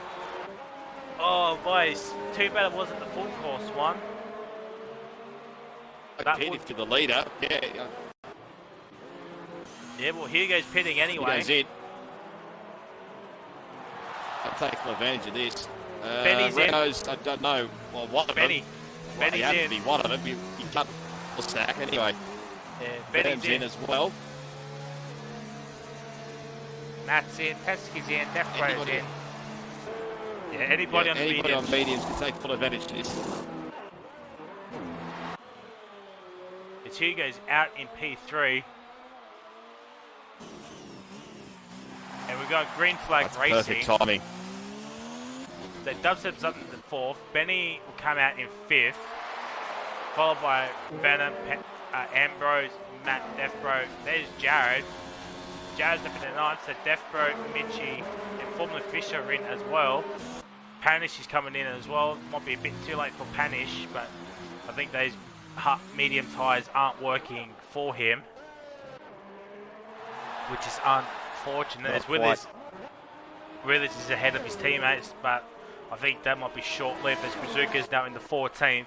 Speaker 1: Oh, boys, too bad it wasn't the full course one.
Speaker 2: Pitting to the leader.
Speaker 1: Yeah, well, Hugo's pitting anyway.
Speaker 2: Hugo's in. I'm taking advantage of this.
Speaker 1: Benny's
Speaker 2: Renault's, I don't know. Well, one of
Speaker 1: Benny.
Speaker 2: them.
Speaker 1: Benny's
Speaker 2: well,
Speaker 1: in.
Speaker 2: To be one of them. You can't stack anyway.
Speaker 1: Yeah, Benny's
Speaker 2: in as well.
Speaker 1: Matt's in, Pesky's in, Death Bro's in. Yeah, anybody on the mediums.
Speaker 2: Anybody on mediums can take full advantage of this.
Speaker 1: It's Hugo's out in P3. And we've got green flag
Speaker 2: That's
Speaker 1: racing.
Speaker 2: Perfect timing.
Speaker 1: So Dubstep's up in the 4th. Benny will come out in 5th. Followed by Venom, Ambrose, Matt, Death Bro. There's Jared. Jared's up in the 9th, so Death Bro, Mitchie, and Formula Fish are in as well. Panish is coming in as well. Might be a bit too late for Panish, but I think those medium tyres aren't working for him, which is unfortunate. As Willis is ahead of his teammates, but I think that might be short-lived as Brazuca's now in the 14th.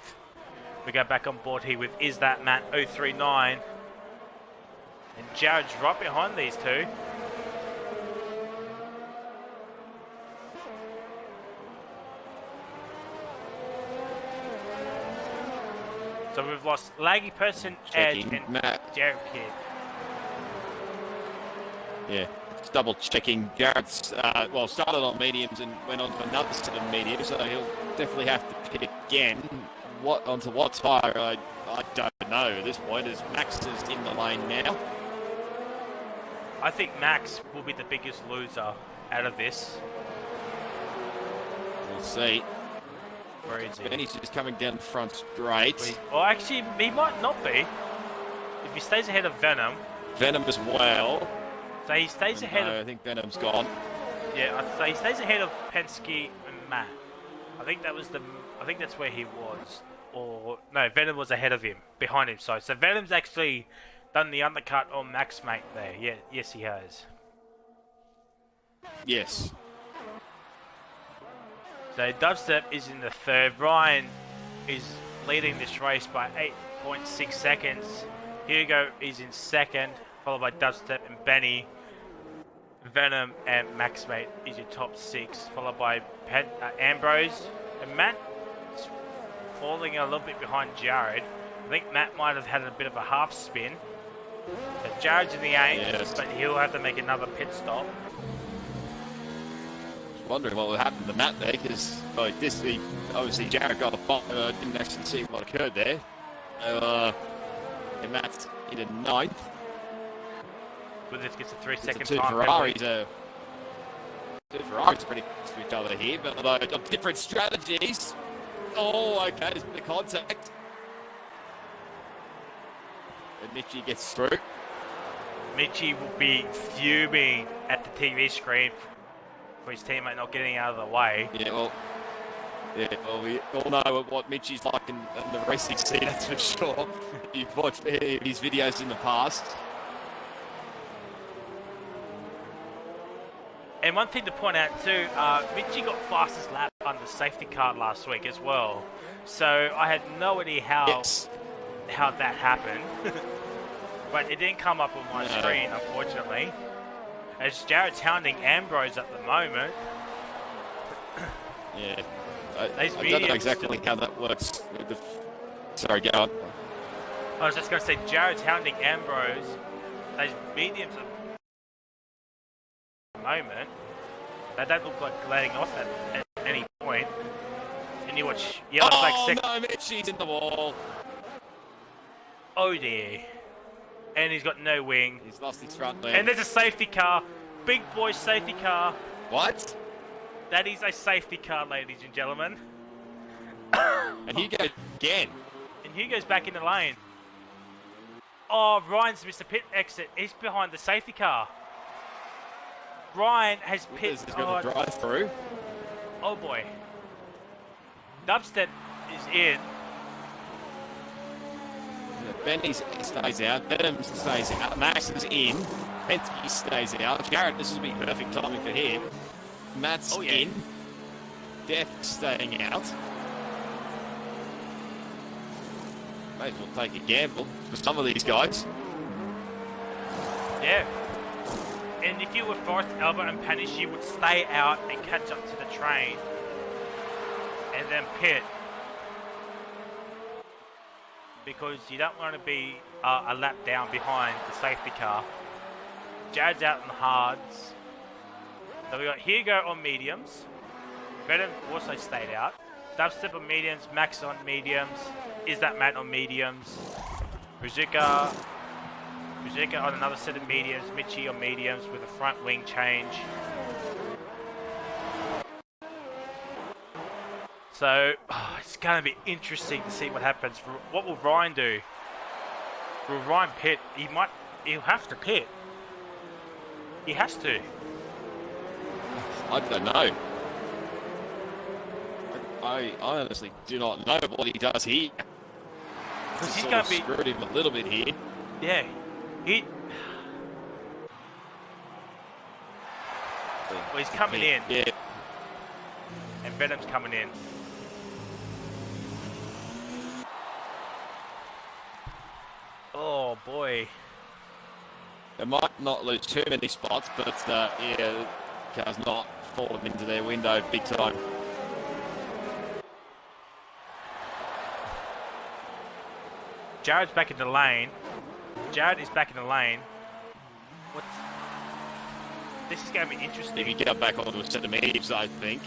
Speaker 1: We go back on board here with Is That Matt 039. And Jared's right behind these two. So we've lost Laggy Person, Edge, and
Speaker 2: Matt.
Speaker 1: Jared Kidd.
Speaker 2: Yeah, double checking Jared's, started on mediums and went on to another set of mediums, so he'll definitely have to pit again. Onto what tyre, I don't know at this point, as Max is in the lane now.
Speaker 1: I think Max will be the biggest loser out of this.
Speaker 2: We'll see.
Speaker 1: Where is he?
Speaker 2: Benny's just coming down the front straight.
Speaker 1: Well, actually, he might not be. If he stays ahead of Venom.
Speaker 2: Venom as well.
Speaker 1: So he stays ahead of...
Speaker 2: I think Venom's gone.
Speaker 1: Yeah, so he stays ahead of Penske and Matt. I think that's where he was. Or no, Venom was ahead of him, behind him. So Venom's actually done the undercut on Max Mate there. Yeah, yes he has.
Speaker 2: Yes.
Speaker 1: So Dubstep is in the third. Ryan is leading this race by 8.6 seconds. Hugo is in second, followed by Dubstep and Benny. Venom and Max Mate is your top 6, followed by Ambrose and Matt. Falling a little bit behind Jared. I think Matt might have had a bit of a half spin. So Jared's in the 8th, yes, but he'll have to make another pit stop.
Speaker 2: Wondering what would happen to Matt there, because obviously Jared got a bomb. Didn't actually see what occurred there. So, and Matt's in a 9th.
Speaker 1: But this gets a 3-second
Speaker 2: two
Speaker 1: time.
Speaker 2: Ferraris are pretty close to each other here, but although different strategies. Oh, okay, there's a bit of contact. And Mitchie gets through.
Speaker 1: Mitchie will be fuming at the TV screen for his teammate not getting out of the way.
Speaker 2: Yeah, well, we all know what Mitchie's like in the racing scene, that's for sure. You've watched his videos in the past.
Speaker 1: And one thing to point out too, Mitchie got fastest lap on the safety car last week as well. So I had no idea how that happened. But it didn't come up on my screen, unfortunately. As Jared's hounding Ambrose at the moment.
Speaker 2: Yeah. I don't know exactly how that works. Sorry, go on.
Speaker 1: I was just going to say, Jared's hounding Ambrose. Those mediums at the moment, they don't look like letting off at any point. And you watch yellow flag second.
Speaker 2: Oh no, Mitchie's in the wall.
Speaker 1: Oh dear. And he's got no wing.
Speaker 2: He's lost his front wing.
Speaker 1: And there's a safety car. Big boy safety car.
Speaker 2: What?
Speaker 1: That is a safety car, ladies and gentlemen.
Speaker 2: And Hugo again.
Speaker 1: And Hugo's back in the lane. Oh, Ryan's missed a pit exit. He's behind the safety car. Ryan has pit.
Speaker 2: He's got the drive through.
Speaker 1: Oh boy. Dubstep is in.
Speaker 2: Benny stays out. Venom stays out. Max is in. Penske stays out. Garrett, this will be perfect timing for him. Matt's in. Death staying out. May as well take a gamble for some of these guys.
Speaker 1: Yeah. And if you were Forrest, Albert and Panish, you would stay out and catch up to the train. And then pit. Because you don't want to be a lap down behind the safety car. Jared's out in the hards. So we got Hugo on mediums. Venom also stayed out. Dubstep on mediums, Max on mediums. Is that Matt on mediums? Ruzika on another set of mediums. Mitchie on mediums with a front wing change. So, it's going to be interesting to see what happens. What will Ryan do? Will Ryan pit? He'll have to pit. He has to.
Speaker 2: I don't know. I honestly do not know what he does here.
Speaker 1: Because he's going to be
Speaker 2: screwed him a little bit here.
Speaker 1: Yeah, well, he's coming in.
Speaker 2: Yeah.
Speaker 1: And Venom's coming in. Oh boy.
Speaker 2: They might not lose too many spots, but yeah, car's not falling into their window big time.
Speaker 1: Jared's back in the lane. Jared is back in the lane. This is going to be interesting.
Speaker 2: If you get back onto a set of mediums, I think,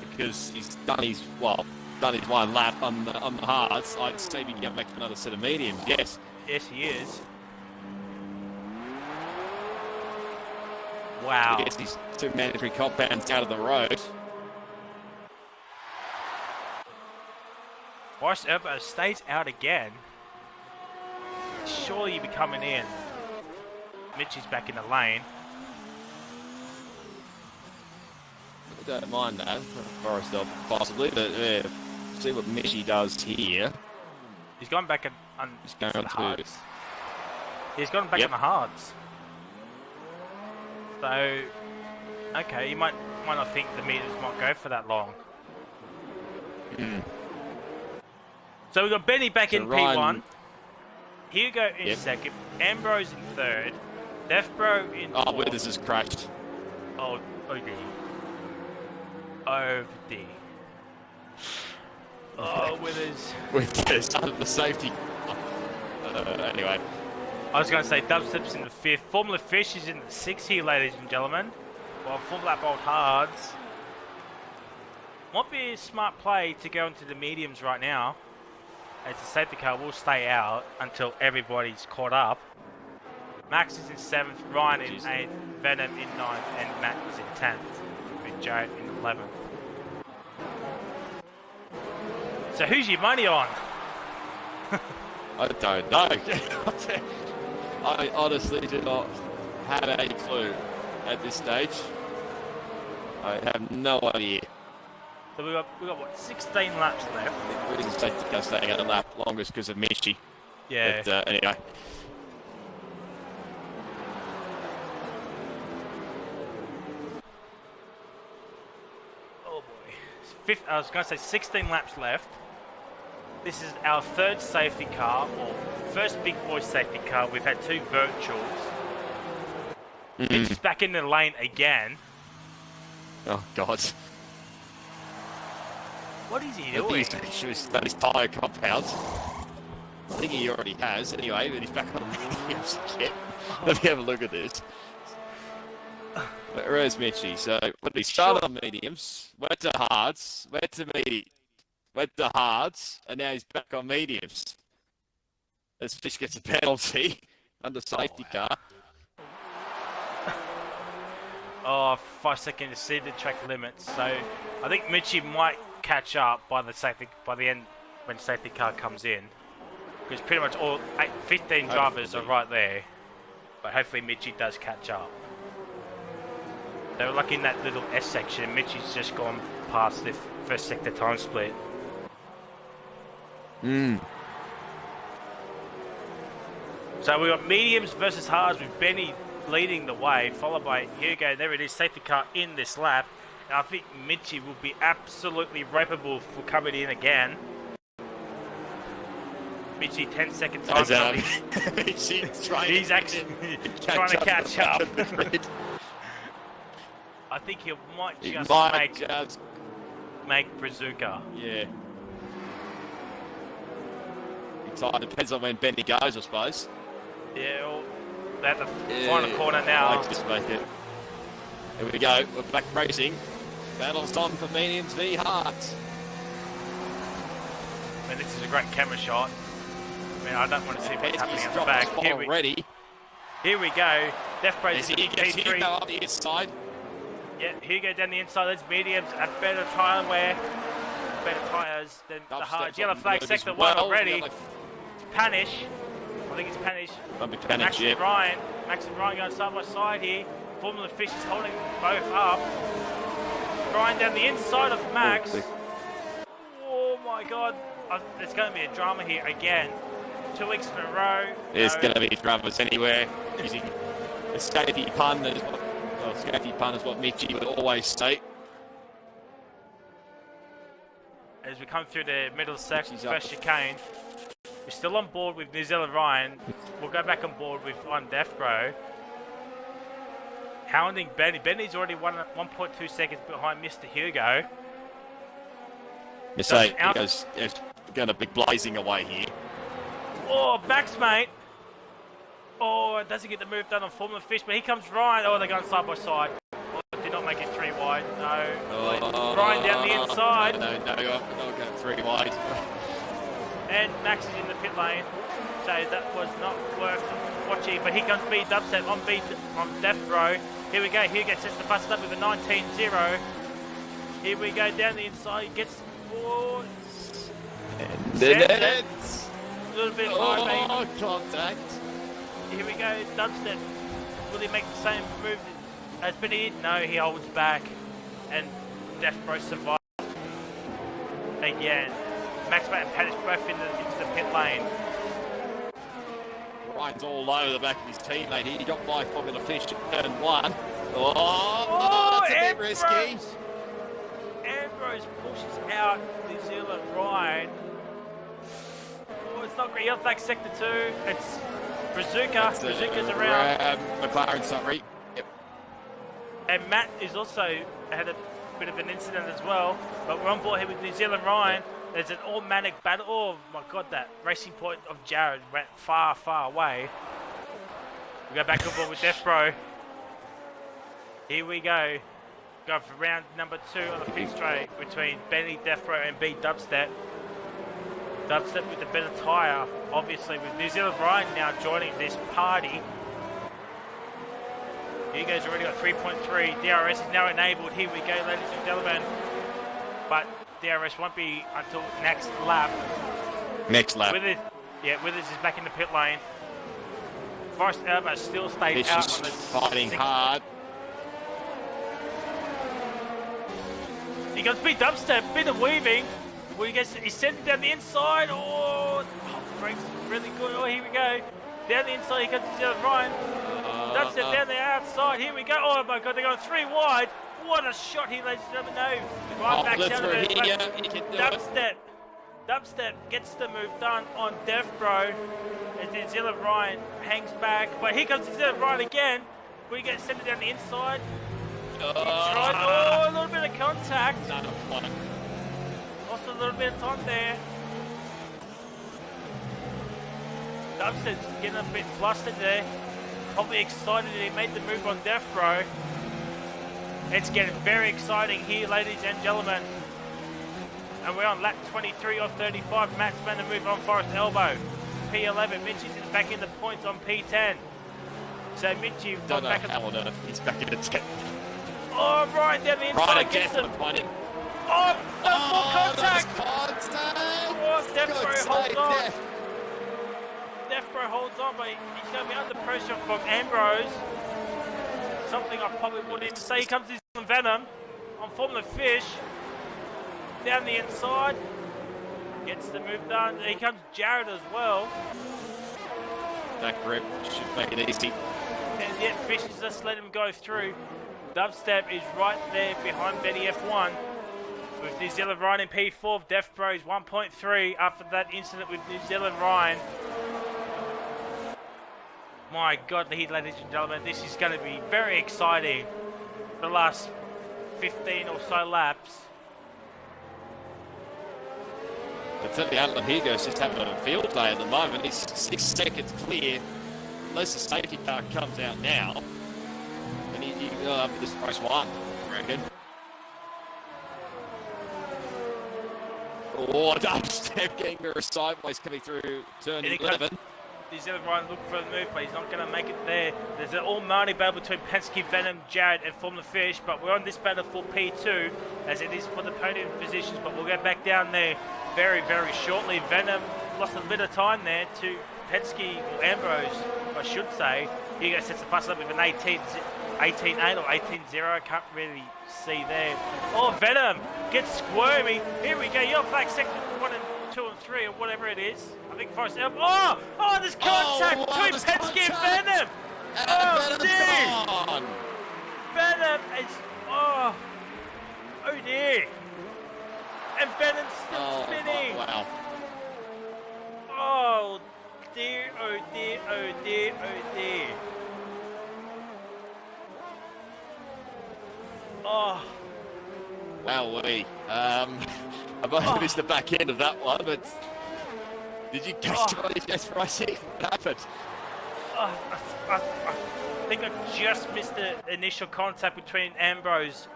Speaker 2: because he's done his one lap on the hards. I'd say we get back to another set of mediums. Yes.
Speaker 1: Yes, he is. Wow.
Speaker 2: He gets these 2 mandatory compounds out of the road.
Speaker 1: Boris Erbo stays out again. Surely you'll be coming in. Mitchie's back in the lane.
Speaker 2: I don't mind that, Forrest possibly, but yeah, see what Mitchie does here.
Speaker 1: He's gone back on the hards. He's gone back
Speaker 2: Yep.
Speaker 1: on the hards. So, okay, you might not think the meters might go for that long. So we've got Benny back in P1. Hugo in second. Ambrose in third. Defbro in fourth.
Speaker 2: Oh, Withers has crashed.
Speaker 1: Oh, OD. OD. Oh, Withers.
Speaker 2: Withers under the safety. Anyway.
Speaker 1: I was going to say Dubstep's in the fifth. Formula Fish is in the sixth here, ladies and gentlemen. While Full Lap Old Hards. Might be a smart play to go into the mediums right now. As the safety car will stay out until everybody's caught up. Max is in 7th, Ryan in 8th, Venom in 9th, and Matt is in 10th, with Joe in 11th. So who's your money on?
Speaker 2: I don't know. I honestly do not have a clue at this stage. I have no idea.
Speaker 1: So we got what, 16 laps left.
Speaker 2: We didn't take the car staying a lap longest because of Michi.
Speaker 1: Yeah.
Speaker 2: But anyway.
Speaker 1: Oh boy. I was going to say 16 laps left. This is our third safety car, or first big boy safety car. We've had 2 virtuals. Mitch is back in the lane again.
Speaker 2: Oh, God.
Speaker 1: What is he
Speaker 2: I
Speaker 1: doing?
Speaker 2: think he's done his tyre compounds. I think he already has, anyway, but he's back on the mediums again. Let me have a look at this. Where's Mitchie? So, what did he start on mediums, went to hards, went to hards, and now he's back on mediums. As Fish gets a penalty under safety car.
Speaker 1: Oh, 5 seconds exceeded track limits. So I think Mitchie might catch up by the end when safety car comes in, because pretty much all 15 drivers are right there. But hopefully Mitchie does catch up. They were lucky in that little S section. Mitchie's just gone past the first sector time split. So we got mediums versus hards with Benny leading the way, followed by Hugo. There it is, safety car in this lap. And I think Mitchie will be absolutely ropeable for coming in again. Mitchie, 10-second time. He's actually trying to catch up. I think he might just make Brazuca.
Speaker 2: Yeah. It depends on when Benny goes, I suppose.
Speaker 1: Yeah, well, they're at the final corner now.
Speaker 2: Let's just make it. Here we go. We're back racing. Battle's on for mediums v hards.
Speaker 1: I mean, this is a great camera shot. I mean, I don't want to see what's happening at the back. Here we go. Death Brace is P3.
Speaker 2: Up the inside.
Speaker 1: Yeah, Hugo down the inside. There's mediums at better tyre wear. Better tyres than the hards. Yellow flag, sector 1 already. Panish. I think it's Panish. Max and Ryan going side by side here. Formula Fish is holding both up. Ryan down the inside of Max. Oh my God. There's going to be a drama here again. 2 weeks in a row.
Speaker 2: There's going to be dramas anywhere. Using a safety pun is what Mitchie would always say.
Speaker 1: As we come through the middle section, first chicane. We're still on board with New Zealand Ryan. We'll go back on board with on Deathbro. Hounding Benny. Benny's already 1.2 seconds behind Mr. Hugo.
Speaker 2: You say Hugo's going to be blazing away here.
Speaker 1: Oh, Max, mate. Oh, it doesn't get the move done on Formula Fish, but here comes Ryan. Oh, they're going side by side. not make it 3 wide. No. Ryan down the inside.
Speaker 2: No, I'll go 3 wide.
Speaker 1: And Max is in the pit lane. So that was not worth watching. But here comes B Dubstep on Death Row. Here we go. Hugo sets the bus up with a 19-0. Here we go down the inside. Gets forward. A little bit high,
Speaker 2: contact.
Speaker 1: Here we go. Dubstep. Will he make the same move as Benny? No, he holds back. And Death Row survives. Again. Max and Panish both into the pit lane.
Speaker 2: Ryan's all over the back of his teammate. He got by Formula Fish at turn 1. Oh, that's a bit risky.
Speaker 1: Ambrose pushes out New Zealand Ryan. Oh, it's not great. He'll take sector 2. It's Brazuca. Brazuca's around.
Speaker 2: McLaren, sorry. Yep.
Speaker 1: And Matt is also had a bit of an incident as well. But we're on board here with New Zealand Ryan. There's an automatic battle. Oh my god, that racing point of Jared went far, far away. We go back on board with Death Bro. Here we go. Go for round number 2 on the pit straight between Benny, Death Bro and B Dubstep. Dubstep with the better tyre, obviously, with New Zealand Ryan now joining this party. Hugo's already got 3.3. DRS is now enabled. Here we go, ladies and gentlemen. But DRS won't be until next lap.
Speaker 2: Next lap.
Speaker 1: Withers is back in the pit lane. Forrest Elba still stayed out on the
Speaker 2: fighting hard.
Speaker 1: He goes big dubstep, bit of weaving. He's sending down the inside. Oh, brakes really good. Oh, here we go. Down the inside, he comes to the other Ryan. Dubstep down the outside. Here we go. Oh my god, they're going 3 wide. What a shot here, ladies and gentlemen. No. Right back down the Dubstep gets the move done on Death Bro. As New Zealand Ryan hangs back. But here comes New Zealand Ryan again. We get sent down the inside. Oh, a little bit of contact. Lost a little bit of time there. Dubstep's getting a bit flustered there. Probably excited that he made the move on Death Bro. It's getting very exciting here, ladies and gentlemen. And we're on lap 23 of 35. Matt's made the move on Forest Elbow. P11. Mitch is back in the points on P10. So Mitch, you've gone back
Speaker 2: on the... He's back in the 10.
Speaker 1: Oh, right down the inside.
Speaker 2: Right again, funny.
Speaker 1: Oh, more contact. Oh, Death Bro holds on. Death Bro holds on, but he's going to be under pressure from Ambrose. Something I probably wouldn't even say. Here comes his Venom on Formula Fish. Down the inside. Gets the move done. Here comes Jared as well.
Speaker 2: That grip should make it easy.
Speaker 1: And yet Fish has just let him go through. Dubstep is right there behind Betty F1. With New Zealand Ryan in P4. Death Bro is 1.3 after that incident with New Zealand Ryan. My god, ladies and gentlemen, this is going to be very exciting. The last 15 or so laps.
Speaker 2: But certainly Alan Hugo's just having a field day at the moment. He's 6 seconds clear. Unless the safety car comes out now. And he'll have this race 1, I reckon. Oh, Dubstep getting a sideways coming through turn 11.
Speaker 1: New Zealand Ryan looking for the move, but he's not going to make it there. There's an all-Marnie battle between Penske, Venom, Jared, and Formula Fish, but we're on this battle for P2, as it is for the podium positions, but we'll get back down there very, very shortly. Venom lost a bit of time there to Penske, or Ambrose, I should say. Hugo sets the fuss up with an 18-8 or 18-0, I can't really see there. Oh, Venom gets squirmy. Here we go, yellow flag, second 1 and 2 and 3 or whatever it is. I think Forrest Elbow. Oh, there's contact between Penske and Venom. Oh, dear. Venom is, oh dear. And Venom's still spinning.
Speaker 2: Wow.
Speaker 1: Oh dear, oh dear, oh dear, oh dear. Oh.
Speaker 2: Wowee. I might have missed the back end of that one, but did you catch what his racing? What happened?
Speaker 1: think I just missed the initial contact between Ambrose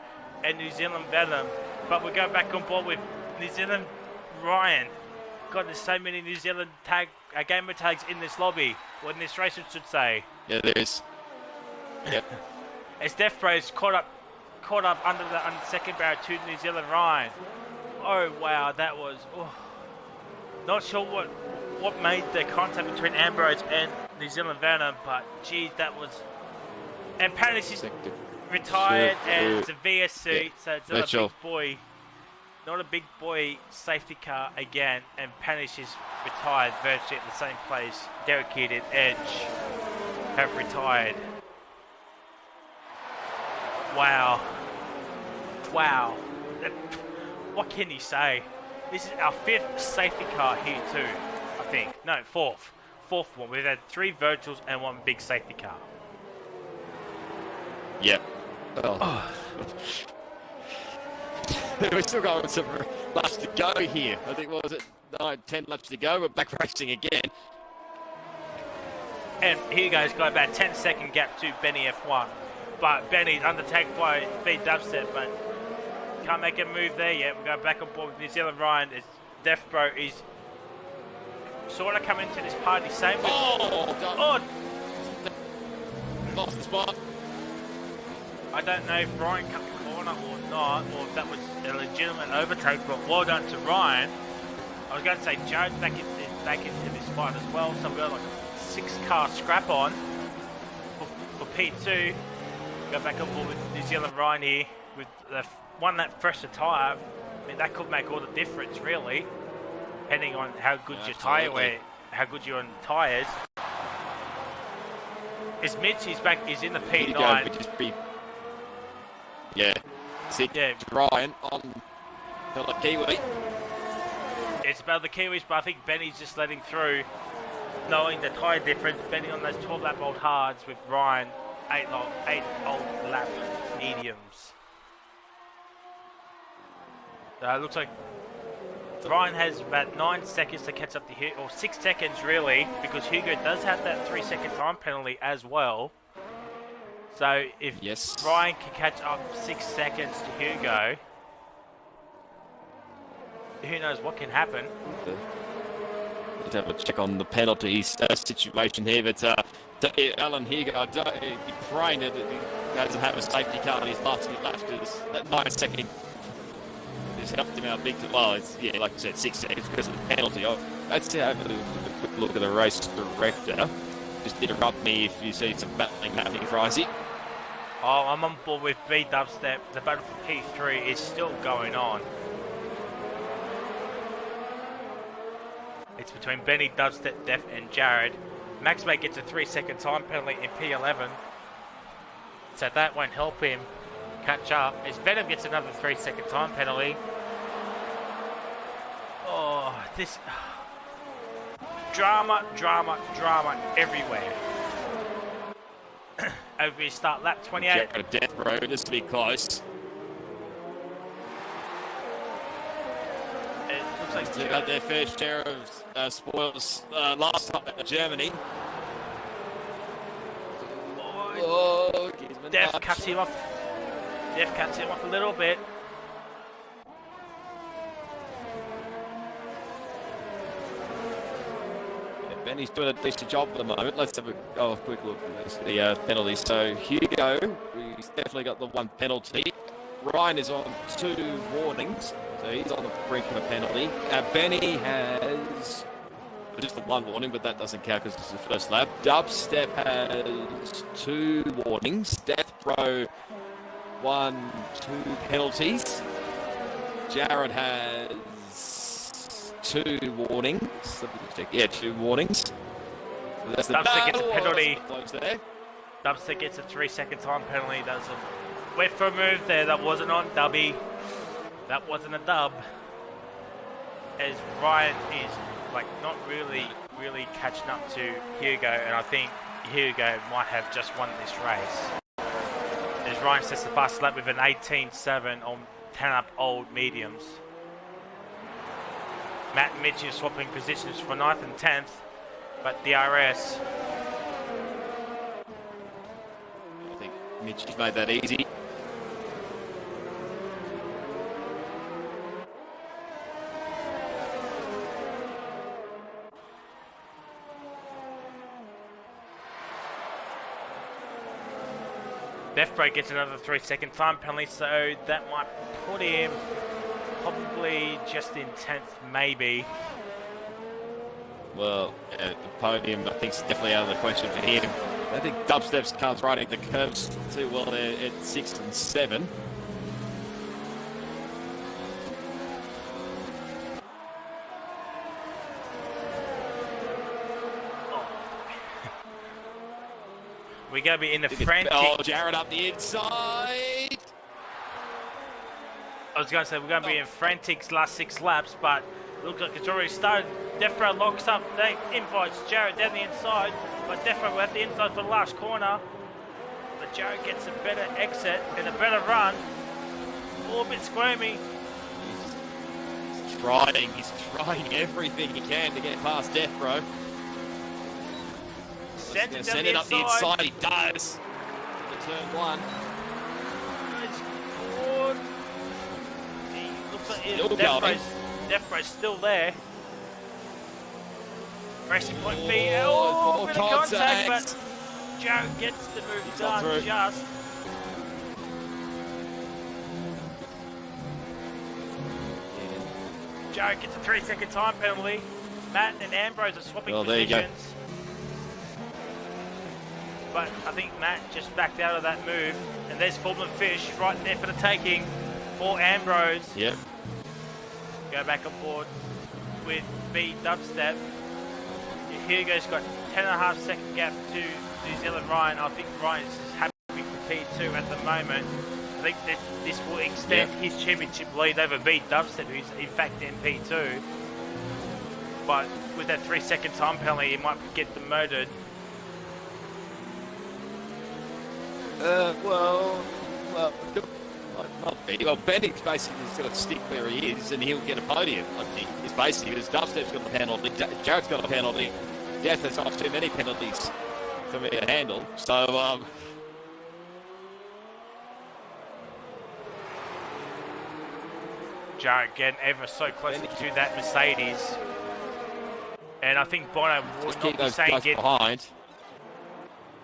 Speaker 1: and New Zealand Venom, but we go back on board with New Zealand Ryan. God, there's so many New Zealand gamer tags in this lobby, or in this race, I should say.
Speaker 2: Yeah, there is. Yep.
Speaker 1: As Death Bros caught up under the second barrier to New Zealand Ryan. Oh wow, that was not sure what made the contact between Ambrose and New Zealand Venom, but geez, that was. And Panish is retired, and it's a VSC, so it's not a big boy. Not a big boy safety car again, and Panish is retired virtually at the same place. Derek Kidd and Edge have retired. Wow. What can you say? This is our 5th safety car here too, I think. No, 4th. 4th one. We've had 3 virtuals and 1 big safety car.
Speaker 2: Yep. Oh. We're still going some laps to go here. I think, what was it? 10 laps to go. We're back racing again.
Speaker 1: And here goes, got about 10-second gap to Benny F1. But Benny's undertaken by B Dubstep, but can't make a move there yet. We're going back on board with New Zealand Ryan as Death Bro is sort of coming into this party. Same with...
Speaker 2: Lost the spot.
Speaker 1: I don't know if Ryan cut the corner or not, or if that was a legitimate overtake, but well done to Ryan. I was going to say Jared's back into this fight as well, so we've got like a 6-car scrap on for P2. Go back on board with New Zealand Ryan here with the one that fresher tyre. I mean, that could make all the difference, really, depending on how good your tyre wear, how good you're on tyres. Is Mitch? He's back. He's in the P9.
Speaker 2: Ryan on the Kiwi.
Speaker 1: It's about the Kiwis, but I think Benny's just letting through, knowing the tyre difference. Benny on those 12-lap old hards with Ryan. 8 old lap mediums. It looks like Ryan has about 9 seconds to catch up to Hugo, or 6 seconds really, because Hugo does have that 3-second time penalty as well. So if Ryan can catch up 6 seconds to Hugo, who knows what can happen.
Speaker 2: Let's have a check on the penalties situation here, but Alan Hugo, he praying that he doesn't have a safety car in his last few laps, because that 9-second just helped him out big. Well, it's, like I said, 6 seconds because of the penalty. Let's have a quick look at the race director. Just interrupt me if you see some battling happening, Frizy.
Speaker 1: Oh, I'm on board with B Dubstep. The battle for P3 is still going on. It's between Benny, Dubstep, Def, and Jared. Maxmate gets a 3-second time penalty in P11, so that won't help him catch up. As Venom gets another 3-second time penalty. Oh, this drama everywhere. As we start lap 28.
Speaker 2: Jared, Death Road, this to be close.
Speaker 1: It looks like
Speaker 2: they got their fair share of spoils last time at Germany.
Speaker 1: Def cuts him off. Def cuts him off a little bit.
Speaker 2: Benny's doing a decent job at the moment. Let's have a quick look at the penalties. So Hugo, he's definitely got the 1 penalty. Ryan is on 2 warnings, so he's on the brink of a penalty. Benny has just the 1 warning, but that doesn't count because it's the first lap. Dubstep has 2 warnings. Death Row 1, 2 penalties. Jared has 2 warnings. 2 warnings. That's the
Speaker 1: Dubstep gets a penalty.
Speaker 2: There.
Speaker 1: Dubstep gets a 3-second time penalty. That's a wait for a move there. That wasn't on Dubby. That wasn't a dub. As Ryan is not really catching up to Hugo, and I think Hugo might have just won this race. As Ryan sets the fast lap with an 18.7 on 10-up old mediums. Matt and Mitch are swapping positions for 9th and 10th, but DRS
Speaker 2: Mitch's made that easy.
Speaker 1: Deathbro gets another 3-second time penalty, so that might put him probably just in 10th, maybe.
Speaker 2: Well, the podium, I think, is definitely out of the question for him. I think Dubstep's car's riding the curves too well there at 6 and 7.
Speaker 1: We're going to be in the frantic...
Speaker 2: Oh, Jared up the inside!
Speaker 1: I was going to say, we're going to be in frantic's last 6 laps, but it looks like it's already started. Deathbro locks up, they invites Jared down the inside, but Deathbro will have the inside for the last corner. But Jared gets a better exit and a better run. All a bit squirmy.
Speaker 2: He's trying everything he can to get past Deathbro. Send it up the inside, he does. The turn 1.
Speaker 1: It's good. He looks like Deathbro's still there. Racing point B. Oh, bit of contact, but Jared gets the move done just. Jared gets a 3-second time penalty. Matt and Ambrose are swapping positions. But I think Matt just backed out of that move. And there's Fulham Fish right there for the taking for Ambrose.
Speaker 2: Yep.
Speaker 1: Go back on board with B Dubstep. Hugo's got 10.5 second gap to New Zealand Ryan. I think Ryan's happy for P2 at the moment. I think that this will extend his championship lead over B Dubstep, who's in fact in P2. But with that 3-second time penalty, he might get demoted.
Speaker 2: Well, not be. Well, Bennick's basically just got to stick where he is and he'll get a podium. I think it's basically because Dubstep's got a penalty, Jared's got a penalty, Death has got too many penalties for me to handle. So,
Speaker 1: Jared getting ever so close to that Mercedes. And I think Bono would not be saying get
Speaker 2: behind.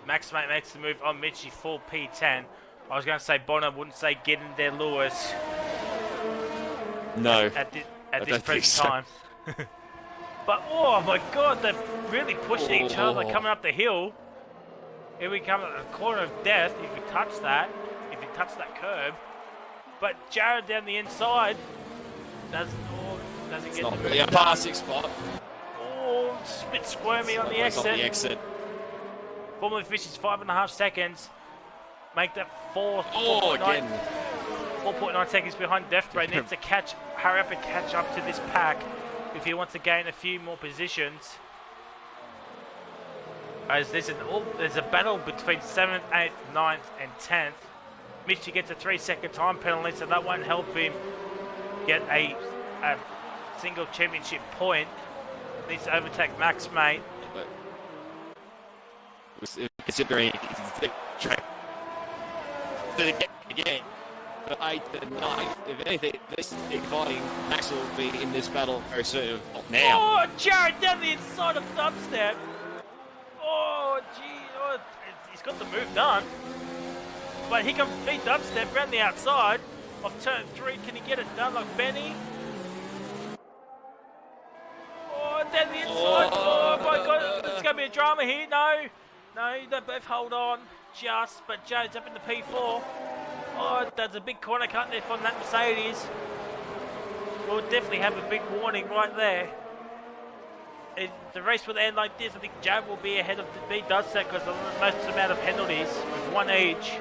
Speaker 1: Max Mate makes the move on Mitchie full P10. I was going to say Bono wouldn't say get in there, Lewis.
Speaker 2: No.
Speaker 1: At this present time. But oh my God, they're really pushing each other coming up the hill. Here we come at the corner of death. If you touch that curb. But Jared down the inside doesn't get
Speaker 2: not really a passing spot.
Speaker 1: Oh, it's a bit squirmy on the exit. Formula Fish is 5.5 seconds. Make that 4.9 seconds behind Deathbro. Needs to hurry up and catch up to this pack if he wants to gain a few more positions. As there's a battle between 7th, 8th, 9th, and 10th. Mitchie gets a 3-second time penalty, so that won't help him get a single championship point. Needs to overtake Max Mate.
Speaker 2: Considering the track again for 8th and 9th, if anything, this fighting Max will be in this battle very soon. Now.
Speaker 1: Oh, Jared down the inside of Dubstep. Oh, gee, he's got the move done. But he can beat Dubstep around the outside of turn 3. Can he get it done like Benny? Oh, down the inside. Oh my God, there's going to be a drama here. No, they both hold on but Jared's up in the P4. Oh, there's a big corner cut there from that Mercedes. We'll definitely have a big warning right there. If the race will end like this, I think Jared will be ahead of the B Dubstep because of the most amount of penalties with 1 each.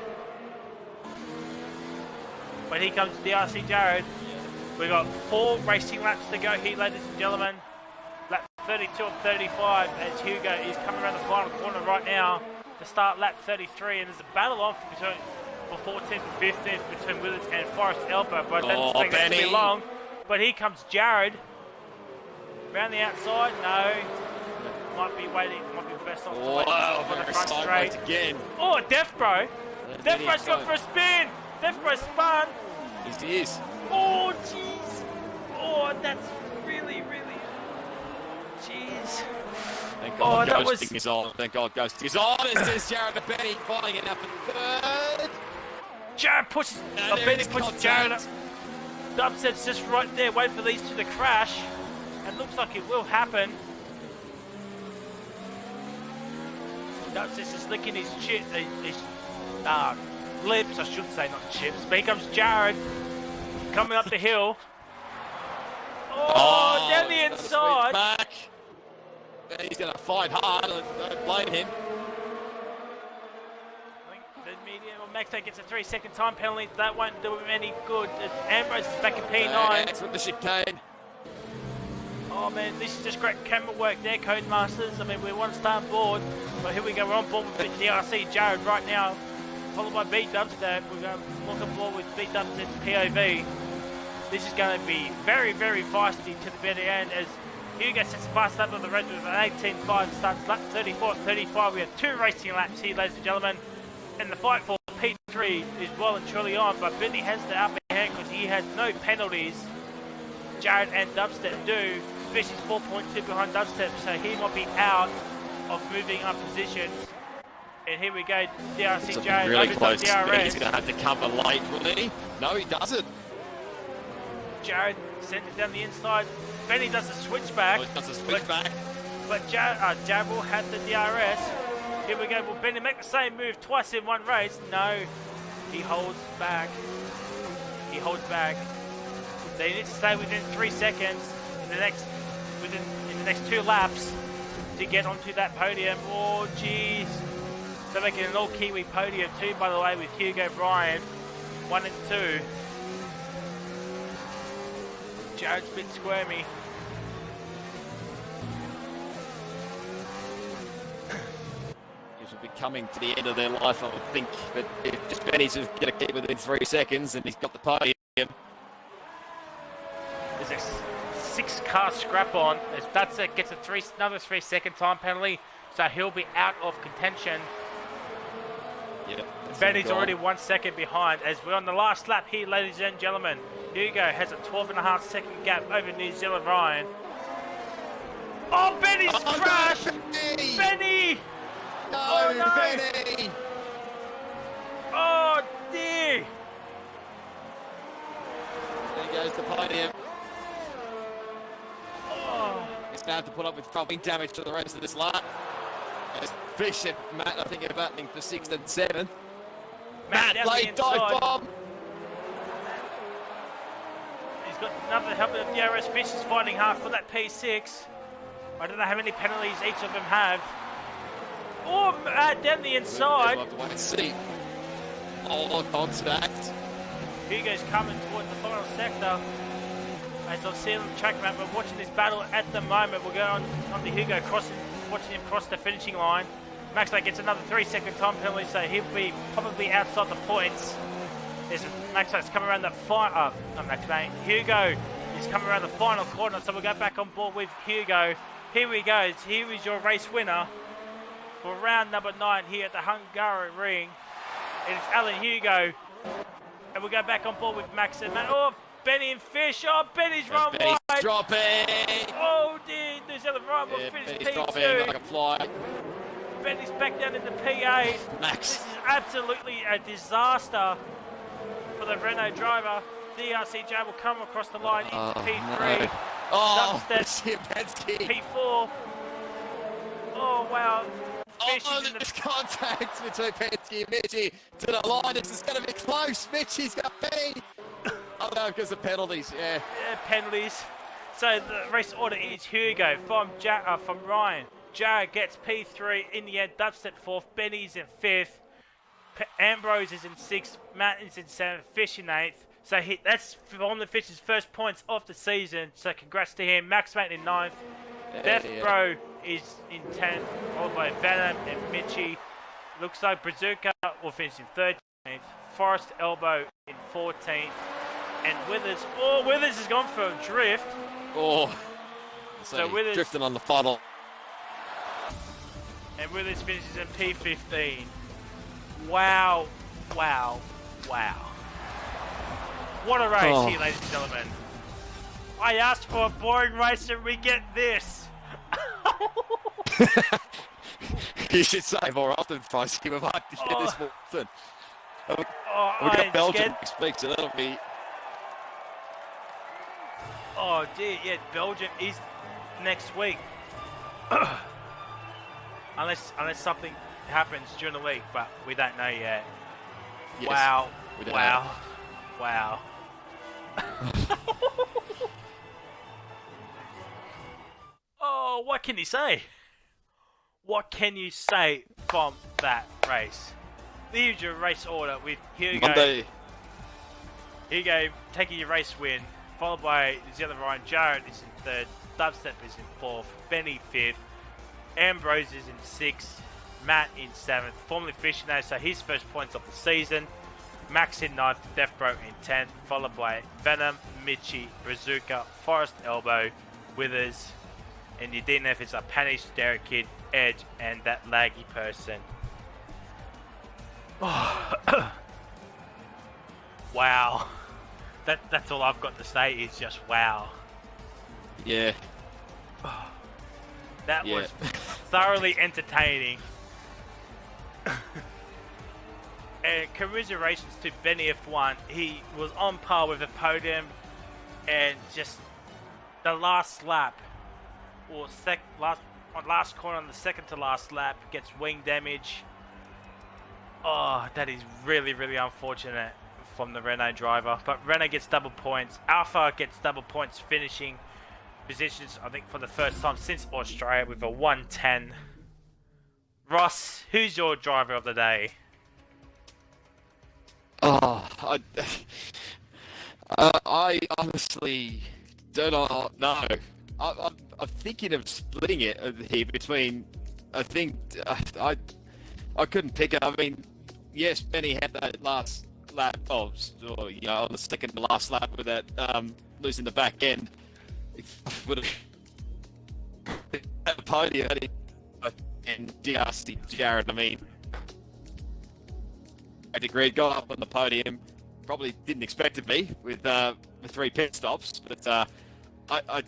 Speaker 1: But here comes DRC Jared. We've got 4 racing laps to go here, ladies and gentlemen. Lap 32 of 35 as Hugo is coming around the final corner right now to start lap 33. And there's a battle on for 14th and 15th between Willis and Forrest Elper. But that doesn't take that to be long. But here comes Jared. Around the outside, no. Might be waiting, might be the best off to wait for the front straight.
Speaker 2: Again.
Speaker 1: Oh, Deathbro. Death Ro's gone for a spin! Death Ro spun!
Speaker 2: Yes, he is.
Speaker 1: Oh, jeez! Oh, that's really... Jeez.
Speaker 2: Thank God
Speaker 1: that
Speaker 2: Ghosting is on. Thank God Ghosting is on. This is Jared and Benny fighting it up in third.
Speaker 1: Jared pushes... Benny pushes Jared up. Dubstep's just right there, waiting for these two to crash. And looks like it will happen. Dubstep's just licking his lips, I should say, not chips. But here comes Jared, coming up the hill. Oh, down the inside.
Speaker 2: Back. He's going to fight hard. I don't blame him.
Speaker 1: I think the media, Max gets a 3-second time penalty. That won't do him any good. Ambrose is back in P9.
Speaker 2: That's with the chicane.
Speaker 1: Oh man, this is just great camera work there, Codemasters. I mean, we want to stay on board. But here we go, we're on board with DRC Jared right now. Followed by B Dubstep. We're going to look on board with B Dubstep's POV. This is going to be very, very feisty to the very end as Hugo sets the fast lap of the red with an 18.5 starts lap 34 at 35. We have 2 racing laps here, ladies and gentlemen. And the fight for P3 is well and truly on, but Benny has the upper hand because he has no penalties. Jared and Dubstep do. Fish is 4.2 behind Dubstep, so he might be out of moving up positions. And here we go, DRC Jared
Speaker 2: really
Speaker 1: opens
Speaker 2: close.
Speaker 1: up DRS.
Speaker 2: He's going to have to cover late, will he? No, he doesn't.
Speaker 1: Jared sends it down the inside. Benny does a switchback. But Jared will have the DRS. Here we go. Will Benny make the same move twice in one race? No. He holds back. He holds back. So you need to stay within 3 seconds in the next 2 laps to get onto that podium. Oh, jeez. So making an all-Kiwi podium too, by the way, with Hugo Bryan, 1 and 2. Jared's a bit squirmy.
Speaker 2: This will be coming to the end of their life, I would think. But if just Benny's just going to keep within 3 seconds and he's got the podium.
Speaker 1: There's a 6-car scrap on as Dutzer gets another 3-second time penalty, so he'll be out of contention.
Speaker 2: Yeah,
Speaker 1: Benny's already 1 second behind as we're on the last lap here, ladies and gentlemen. Hugo has a 12.5 second gap over New Zealand Ryan. Oh, Benny's crashed!
Speaker 2: No, Benny!
Speaker 1: Benny!
Speaker 2: No,
Speaker 1: no!
Speaker 2: Benny!
Speaker 1: Oh dear!
Speaker 2: There goes the podium.
Speaker 1: Oh.
Speaker 2: He's going to have to put up with probably damage to the rest of this lap. As Fish and Matt, I think, are battling for 6th and 7th. Matt late dive bomb.
Speaker 1: He's got another help of DRS. Fish is fighting hard for that P6. I don't know how many penalties each of them have. Oh, down the inside.
Speaker 2: We'll have to wait and see. Oh, contact.
Speaker 1: Hugo's coming towards the final sector. As I've seen on the track map, we're watching this battle at the moment. We'll go on to Hugo watching him cross the finishing line. Maxwell gets another 3-second time penalty, so he'll be probably outside the points. There's Maxwell's coming around the final. Not Maxwell. Hugo is coming around the final corner, so we'll go back on board with Hugo. Here we go. Here is your race winner for round number 9 here at the Hungary ring. It's Alan Hugo, and we'll go back on board with Max and Matt. Oh, Benny and Fish. Oh, Benny's run
Speaker 2: Benny's
Speaker 1: wide.
Speaker 2: dropping.
Speaker 1: Oh dear, New Zealand Ryan will finish
Speaker 2: Benny's dropping
Speaker 1: P2.
Speaker 2: like a fly.
Speaker 1: Benny's back down in the P8.
Speaker 2: Max.
Speaker 1: This is absolutely a disaster for the Renault driver. DRCJ will come across the line into P3.
Speaker 2: No. Oh,
Speaker 1: Dubstep, P4. Oh, wow. Fish is in
Speaker 2: there's contact between Penske and Mitchie to the line. This is going to be close. Mitchie's got Benny. Oh no, because of penalties, yeah.
Speaker 1: Penalties. So the race order is Hugo from Ryan. Jared gets P3 in the end. Dubstep 4th. Benny's in 5th. Ambrose is in 6th. Matt is in 7th. Fish in 8th. So that's one of the Fish's first points of the season. So congrats to him. Max Mate in 9th. Death Bro is in 10th. Followed by Venom and Mitchie. Looks like Bazooka will finish in 13th. Forest Elbow in 14th. And Withers. Oh, Withers has gone for a drift.
Speaker 2: Oh.
Speaker 1: So Withers
Speaker 2: drifting on the funnel.
Speaker 1: And Withers finishes in P15. Wow. Wow. What a race here, ladies and gentlemen. I asked for a boring race and we get this.
Speaker 2: You should say more often, Pricey. We might get this more often. We've got Belgium next week, so that'll be...
Speaker 1: Oh dear, yeah, Belgium is next week. unless something happens during the week, but we don't know yet.
Speaker 2: Yes,
Speaker 1: wow. Oh, what can you say? What can you say from that race? Here's your race order with Hugo.
Speaker 2: Monday.
Speaker 1: Hugo taking your race win, followed by New Zealand Ryan. Jared is in third, Dubstep is in fourth, Benny fifth, Ambrose is in sixth, Matt in seventh, formerly Fishing now, so his first points of the season. Max in ninth, Deathbro in 10th, followed by Venom, Mitchie, Brazuka, Forest Elbow, Withers, and your DNF is a Panish, Derek Kid, Edge, and that laggy person. Wow. That's all I've got to say is just wow.
Speaker 2: Yeah.
Speaker 1: That was thoroughly entertaining. And commiserations to Benny F1. He was on par with the podium, and just the last lap, or last corner on the second to last lap, gets wing damage. Oh, that is really, really unfortunate from the Renault driver. But Renault gets double points. Alpha gets double points finishing positions, I think, for the first time since Australia with a 110. Ross, who's your driver of the day?
Speaker 2: Oh, I honestly do not know. I'm thinking of splitting it here between. I think I couldn't pick it. I mean, yes, Benny had that last lap, on the second to last lap with that losing the back end. Would have at the podium and Jared. I mean, I agreed, got up on the podium. Probably didn't expect it to be with the 3 pit stops, but I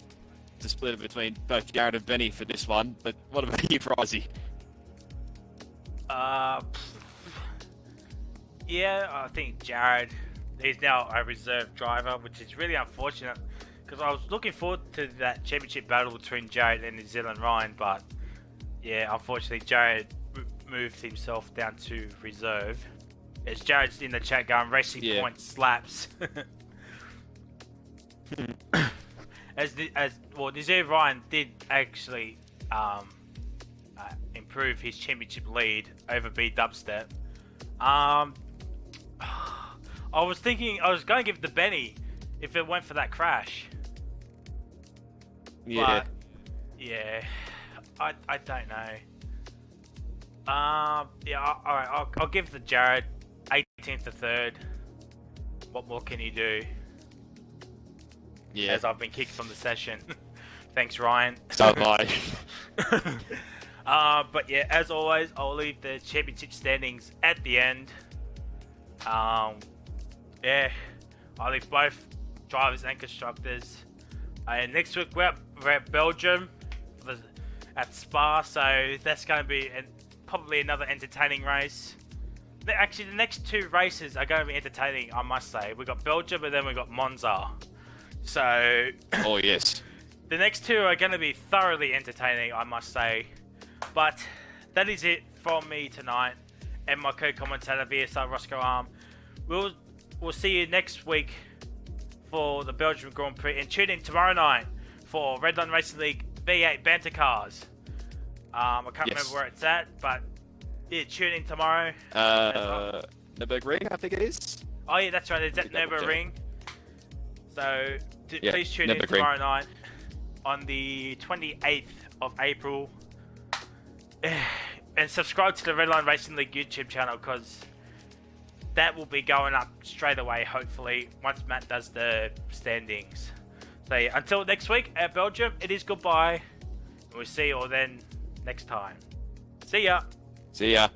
Speaker 2: to split it between both Jared and Benny for this one. But what about you, Pricey?
Speaker 1: Yeah, I think Jared is now a reserve driver, which is really unfortunate because I was looking forward to that championship battle between Jared and New Zealand Ryan, but yeah, unfortunately Jared moved himself down to reserve. As Jared's in the chat going, racing point slaps. New Zealand Ryan did actually improve his championship lead over B Dubstep. I was thinking I was going to give it to Benny if it went for that crash.
Speaker 2: Yeah.
Speaker 1: But, yeah. I don't know. Alright, I'll give it to Jared. 18th to 3rd. What more can you do?
Speaker 2: Yeah.
Speaker 1: As I've been kicked from the session. Thanks, Ryan.
Speaker 2: So am I.
Speaker 1: But yeah, as always, I'll leave the championship standings at the end. Yeah, I'll leave both drivers and constructors. And next week we're at Belgium at Spa, so that's going to be probably another entertaining race. Actually, the next 2 races are going to be entertaining, I must say. We've got Belgium and then we've got Monza. So...
Speaker 2: Oh, yes.
Speaker 1: The next 2 are going to be thoroughly entertaining, I must say. But that is it from me tonight and my co-commentator VSR Roscoe Arm. We'll see you next week for the Belgium Grand Prix, and tune in tomorrow night for Redline Racing League V8 Banter Cars. I can't remember where it's at, but yeah, tune in tomorrow.
Speaker 2: Nürburgring, I think it is.
Speaker 1: Oh yeah, that's right. It's at Nürburgring. So please tune in tomorrow night on the 28th of April. And subscribe to the Redline Racing League YouTube channel, because that will be going up straight away, hopefully, once Matt does the standings. So yeah, until next week at Belgium, it is goodbye. And we'll see you all then next time. See ya.
Speaker 2: See ya.